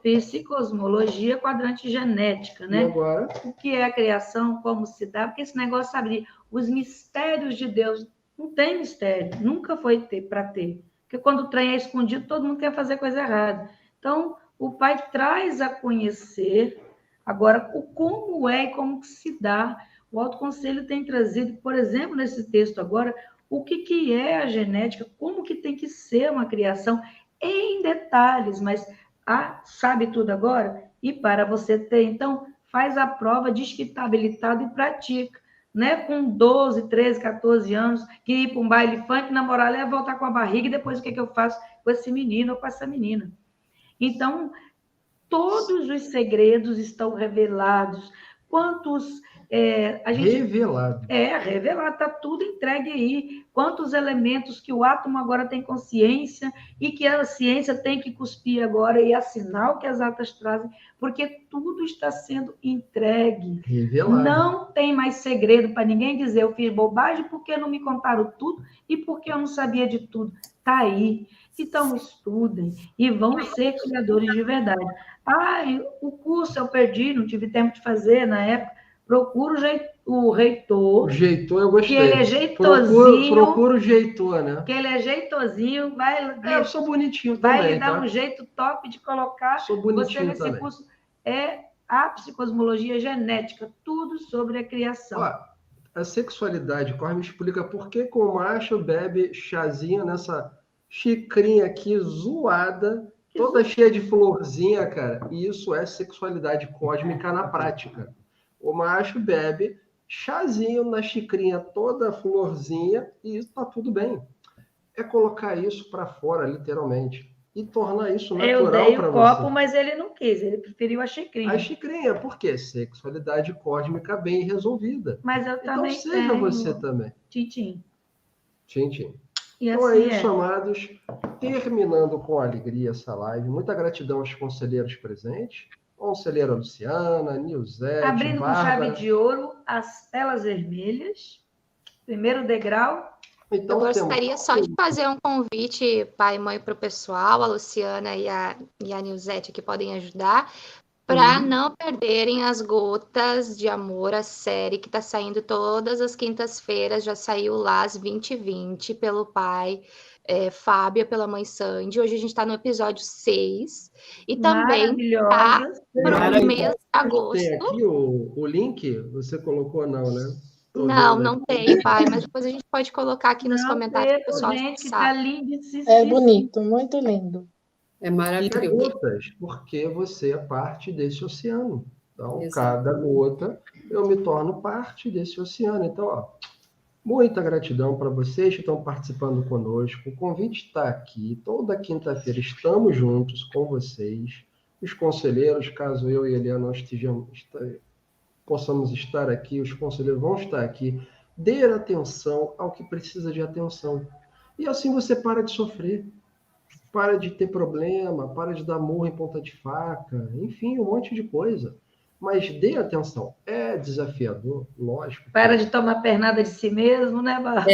psicosmologia, quadrante genética, né? E agora? O que é a criação, como se dá, porque esse negócio, sabe, os mistérios de Deus, não tem mistério, nunca foi para ter. Porque quando o trem é escondido, todo mundo quer fazer coisa errada. Então, o Pai traz a conhecer, agora, o como é e como se dá. O autoconselho tem trazido, por exemplo, nesse texto agora, o que é a genética, como que tem que ser uma criação, em detalhes, mas sabe tudo agora? E para você ter, então, faz a prova, diz que está habilitado e pratica. Né? Com 12, 13, 14 anos, que ir para um baile funk, namorar, ela voltar com a barriga, e depois o que eu faço com esse menino ou com essa menina? Então, todos os segredos estão revelados. Quantos... Revelado. Revelado, está tudo entregue aí. Quantos elementos que o átomo agora tem consciência e que a ciência tem que cuspir agora e assinar o que as atas trazem, porque tudo está sendo entregue. Revelado. Não tem mais segredo para ninguém dizer eu fiz bobagem porque não me contaram tudo e porque eu não sabia de tudo. Está aí. Então, estudem e vão ser criadores de verdade. O curso eu perdi, não tive tempo de fazer na época. Procura o reitor. O jeitor eu gostei. Que ele é jeitosinho. Procura o jeitor, né? Que ele é jeitosinho. Eu sou bonitinho também. Vai lhe dar um jeito top de colocar sou bonitinho você nesse também. curso. É a psicosmologia genética, tudo sobre a criação. Ó, a sexualidade, Cor me explica por que o macho bebe chazinho nessa xicrinha aqui zoada, toda cheia de florzinha, cara. E isso é sexualidade cósmica na prática. O macho bebe chazinho na xicrinha toda florzinha e isso tá tudo bem. É colocar isso para fora, literalmente. E tornar isso natural para você. Eu dei o copo, mas ele não quis. Ele preferiu a xicrinha. A xicrinha, por quê? Sexualidade cósmica bem resolvida. Mas eu também então seja você também. Tchim-tchim. Tchim-tchim. E então assim é isso, amados. Terminando com alegria essa live. Muita gratidão aos conselheiros presentes. Conselheira Luciana, Nilzete, abrindo Bárbara. com chave de ouro as telas vermelhas. Primeiro degrau. Então, eu gostaria só de fazer um convite, pai e mãe, para o pessoal, a Luciana e a Nilzete, que podem ajudar, para não perderem as Gotas de Amor, a série que está saindo todas as quintas-feiras, já saiu lá às 20h20 pelo pai Fábio, pela mãe Sandy. Hoje a gente está no episódio 6. E também está para o mês de agosto. Tem aqui o link? Você colocou não, né? Não tem, pai, mas depois a gente pode colocar aqui nos comentários. Pessoal, gente, que tá lindo. É bonito, muito lindo. É maravilhoso. E gotas, porque você é parte desse oceano. Então, cada gota, eu me torno parte desse oceano. Então, ó, muita gratidão para vocês que estão participando conosco. O convite está aqui. Toda quinta-feira estamos juntos com vocês. Os conselheiros, caso eu e Eliana não possamos estar aqui, os conselheiros vão estar aqui. Dê atenção ao que precisa de atenção. E assim você para de sofrer. Para de ter problema, para de dar murro em ponta de faca, enfim, um monte de coisa. Mas dê atenção. É desafiador, lógico. Para de tomar pernada de si mesmo, né, Bárbara?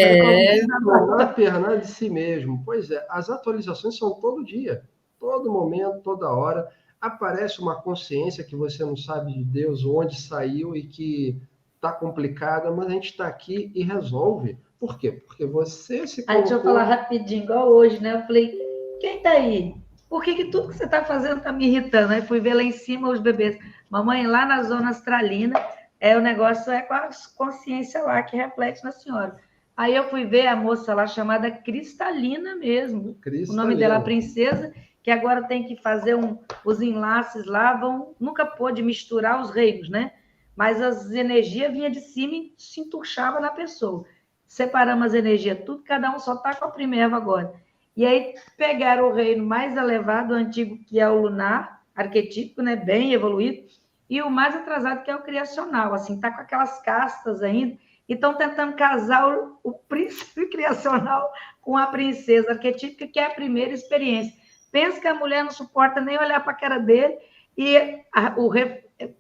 Tomar pernada de si mesmo. Pois é, as atualizações são todo dia, todo momento, toda hora. Aparece uma consciência que você não sabe de Deus, onde saiu e que está complicada, mas a gente está aqui e resolve. Por quê? Porque você se colocou... Deixa eu falar rapidinho, igual hoje, né? Eu falei, quem tá aí? Por que tudo que você está fazendo está me irritando? Aí fui ver lá em cima os bebês. Mamãe, lá na zona australina, o negócio é com a consciência lá que reflete na senhora. Aí eu fui ver a moça lá chamada Cristalina mesmo. O nome dela é Princesa, que agora tem que fazer os enlaces lá, nunca pôde misturar os reinos, né? Mas as energias vinham de cima e se enturchava na pessoa. Separamos as energias, tudo, cada um só está com a primeira agora. E aí pegaram o reino mais elevado, antigo, que é o lunar, arquetípico, né? Bem evoluído, e o mais atrasado, que é o criacional, assim, está com aquelas castas ainda, e estão tentando casar o príncipe criacional com a princesa arquetípica, que é a primeira experiência. Pensa que a mulher não suporta nem olhar para a cara dele, e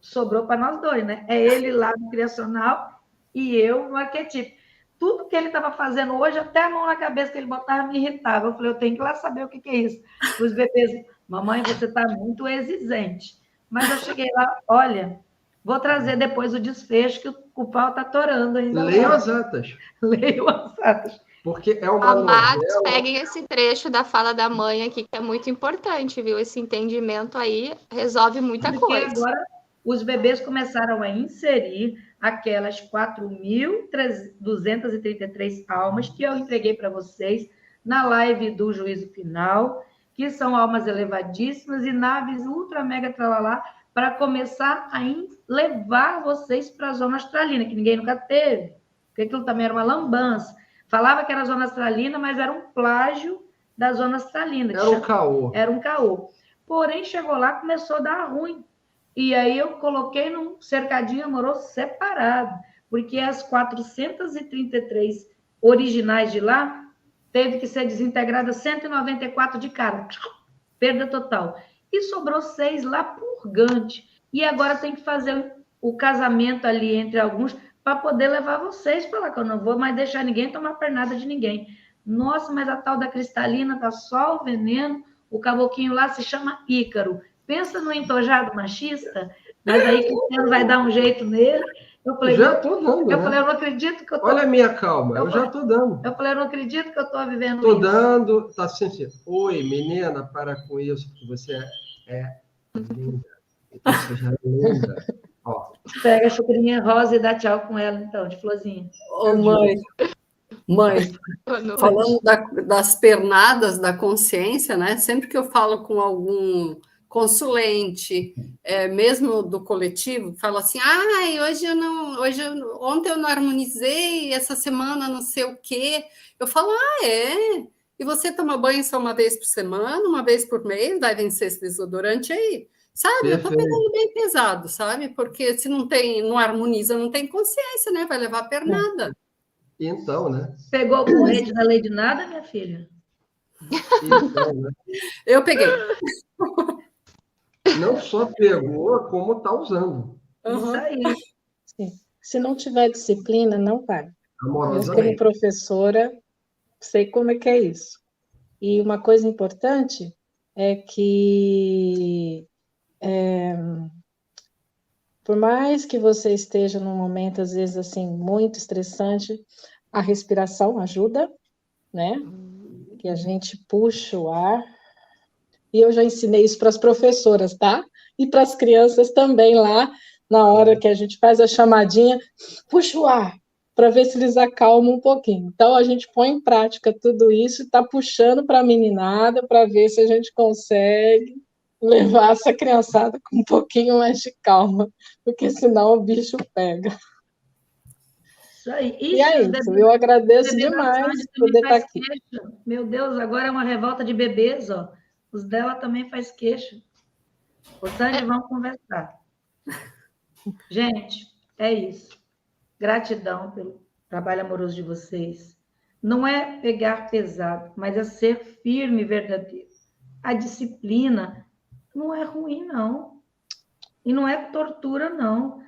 sobrou para nós dois, né? É ele lá no criacional e eu no arquetípico. Tudo que ele estava fazendo hoje, até a mão na cabeça que ele botava, me irritava. Eu falei, eu tenho que ir lá saber o que é isso. Os bebês, mamãe, você está muito exigente. Mas eu cheguei lá, olha, vou trazer depois o desfecho, que o pau está atorando ainda. Leiam as atas. Leiam as atas. Porque é uma Amados, novela... peguem esse trecho da fala da mãe aqui, que é muito importante, viu? Esse entendimento aí resolve muita coisa. Agora, os bebês começaram a inserir aquelas 4.233 almas que eu entreguei para vocês na live do Juízo Final, que são almas elevadíssimas e naves ultra mega tralalá, para começar a levar vocês para a zona australina, que ninguém nunca teve, porque aquilo também era uma lambança. Falava que era a zona australina, mas era um plágio da zona australina. Era um caô. Era um caô. Porém, chegou lá, começou a dar ruim. E aí eu coloquei num cercadinho amoroso separado, porque as 433 originais de lá teve que ser desintegrada 194 de cara. Perda total. E sobrou 6 lá purgante. E agora tem que fazer o casamento ali entre alguns para poder levar vocês para lá, que eu não vou mais deixar ninguém tomar pernada de ninguém. Nossa, mas a tal da Cristalina tá só o veneno. O caboclinho lá se chama Ícaro. Pensa no entojado machista, mas aí que o vai dar um jeito nele. Eu falei, já estou dando. Eu falei, eu não acredito que eu tô... Olha a minha calma, eu já estou dando. Eu falei, eu não acredito que eu estou vivendo isso. Estou dando, está sempre. Oi, menina, para com isso, porque você é linda. Então, seja linda. Ó. Pega a chucrinha rosa e dá tchau com ela, então, de florzinha. Ô, mãe, falando das pernadas da consciência, né? Sempre que eu falo com algum consulente, mesmo do coletivo, fala assim, ontem eu não harmonizei, essa semana não sei o quê. Eu falo, e você toma banho só uma vez por semana, uma vez por mês, vai vencer esse desodorante aí? Sabe, eu tô pegando bem pesado, sabe? Porque se não harmoniza, não tem consciência, né? Vai levar pernada. Então, né? Pegou o corrente da lei de nada, minha filha? Então, né? Eu peguei. Não só pegou, como está usando. Isso aí. Sim. Se não tiver disciplina, não vai. amorosamente. Como professora, sei como é que é isso. E uma coisa importante é que, por mais que você esteja num momento, às vezes, assim, muito estressante, a respiração ajuda, né? Que a gente puxa o ar. E eu já ensinei isso para as professoras, tá? E para as crianças também lá, na hora que a gente faz a chamadinha, puxa o ar, para ver se eles acalmam um pouquinho. Então, a gente põe em prática tudo isso e está puxando para a meninada para ver se a gente consegue levar essa criançada com um pouquinho mais de calma, porque senão o bicho pega. Isso aí. E é isso, eu agradeço demais por poder estar aqui. Queixa. Meu Deus, agora é uma revolta de bebês, ó. Os dela também faz queixa. Ô, Sandy, vamos conversar. Gente, é isso. Gratidão pelo trabalho amoroso de vocês. Não é pegar pesado, mas é ser firme e verdadeiro. A disciplina não é ruim, não. E não é tortura, não.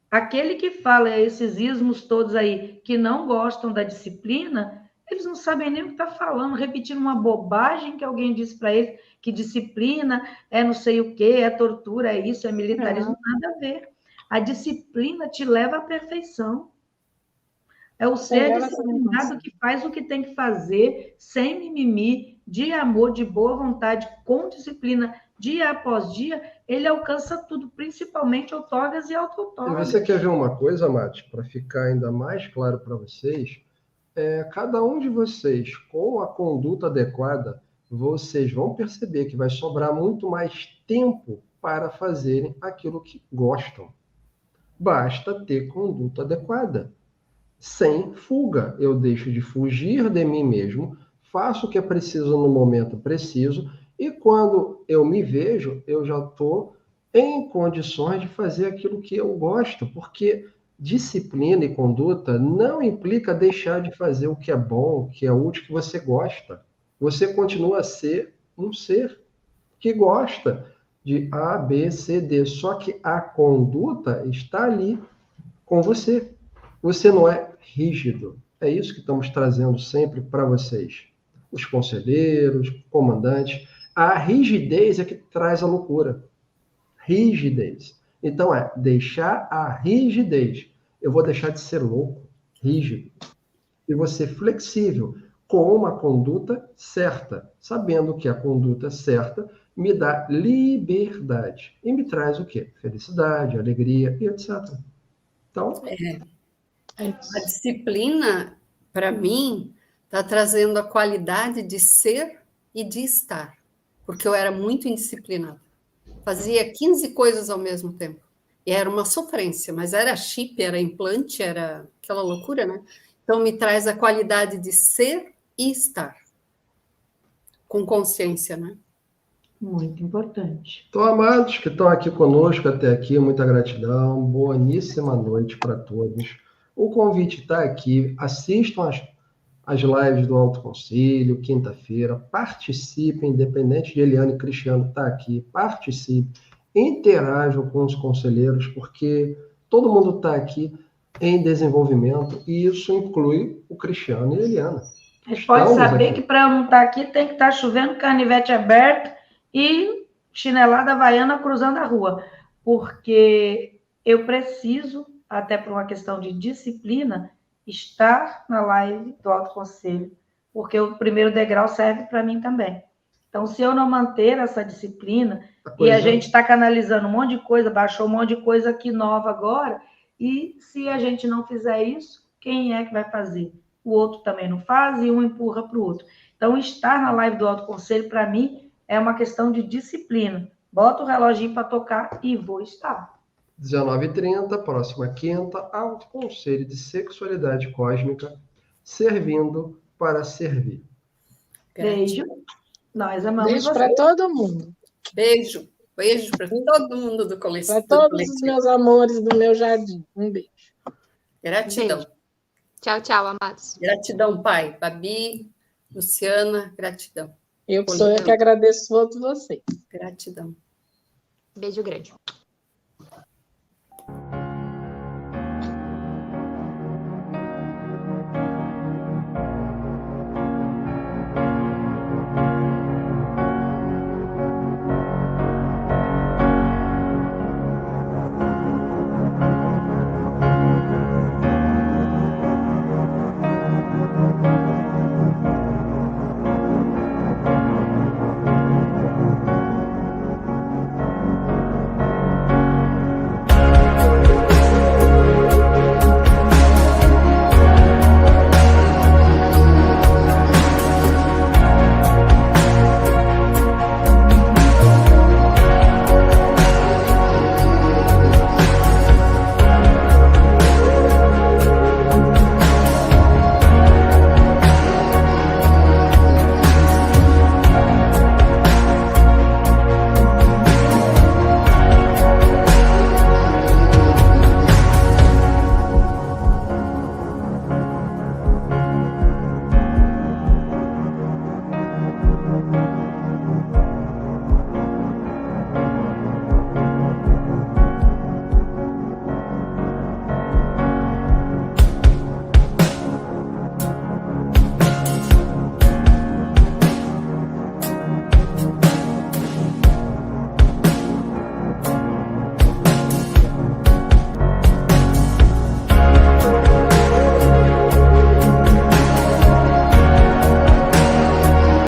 Aquele que fala esses ismos todos aí, que não gostam da disciplina, eles não sabem nem o que está falando, repetindo uma bobagem que alguém disse para eles, que disciplina é não sei o quê, é tortura, é isso, é militarismo, nada a ver. A disciplina te leva à perfeição. É o ser disciplinado que faz o que tem que fazer, sem mimimi, de amor, de boa vontade, com disciplina, dia após dia, ele alcança tudo, principalmente outorgas e auto-outorgas. E você quer ver uma coisa, Mati, para ficar ainda mais claro para vocês? Cada um de vocês, com a conduta adequada, vocês vão perceber que vai sobrar muito mais tempo para fazerem aquilo que gostam. Basta ter conduta adequada. Sem fuga. Eu deixo de fugir de mim mesmo, faço o que é preciso no momento preciso, e quando eu me vejo, eu já estou em condições de fazer aquilo que eu gosto, porque disciplina e conduta não implica deixar de fazer o que é bom, o que é útil, que você gosta. Você continua a ser um ser que gosta de A, B, C, D, só que a conduta está ali com você. Você não é rígido. É isso que estamos trazendo sempre para vocês. Os conselheiros, comandantes. A rigidez é que traz a loucura. Rigidez. Então deixar a rigidez. Eu vou deixar de ser louco, rígido. E vou ser flexível, com uma conduta certa. Sabendo que a conduta certa me dá liberdade. E me traz o quê? Felicidade, alegria e etc. Então, a disciplina, para mim, está trazendo a qualidade de ser e de estar, porque eu era muito indisciplinada. Fazia 15 coisas ao mesmo tempo. E era uma sofrência, mas era chip, era implante, era aquela loucura, né? Então, me traz a qualidade de ser e estar, com consciência, né? Muito importante. Então, amados que estão aqui conosco até aqui, muita gratidão, boníssima noite para todos. O convite está aqui, assistam as lives do Alto Conselho, quinta-feira, participem, independente de Eliane e Cristiano estar aqui, participem, interajam com os conselheiros, porque todo mundo está aqui em desenvolvimento, e isso inclui o Cristiano e a Eliana. Pode saber que para eu não estar aqui tem que estar chovendo, canivete aberto e chinelada havaiana cruzando a rua, porque eu preciso, até por uma questão de disciplina, estar na live do Alto Conselho, porque o primeiro degrau serve para mim também. Então, se eu não manter essa disciplina, e a gente está canalizando um monte de coisa, baixou um monte de coisa aqui nova agora, e se a gente não fizer isso, quem é que vai fazer? O outro também não faz e um empurra para o outro. Então, estar na live do Alto Conselho, para mim, é uma questão de disciplina. Bota o reloginho para tocar e vou estar. 19h30, próxima quinta, Alto Conselho de Sexualidade Cósmica, servindo para servir. Beijo. Nós amamos Beijo para todo mundo. Beijo. Beijo para todo mundo do coletivo. Para todos os meus amores do meu jardim. Um beijo. Gratidão. Beijo. Tchau, tchau, amados. Gratidão, pai. Babi, Luciana, gratidão. Eu que agradeço a todos vocês. Gratidão. Beijo grande.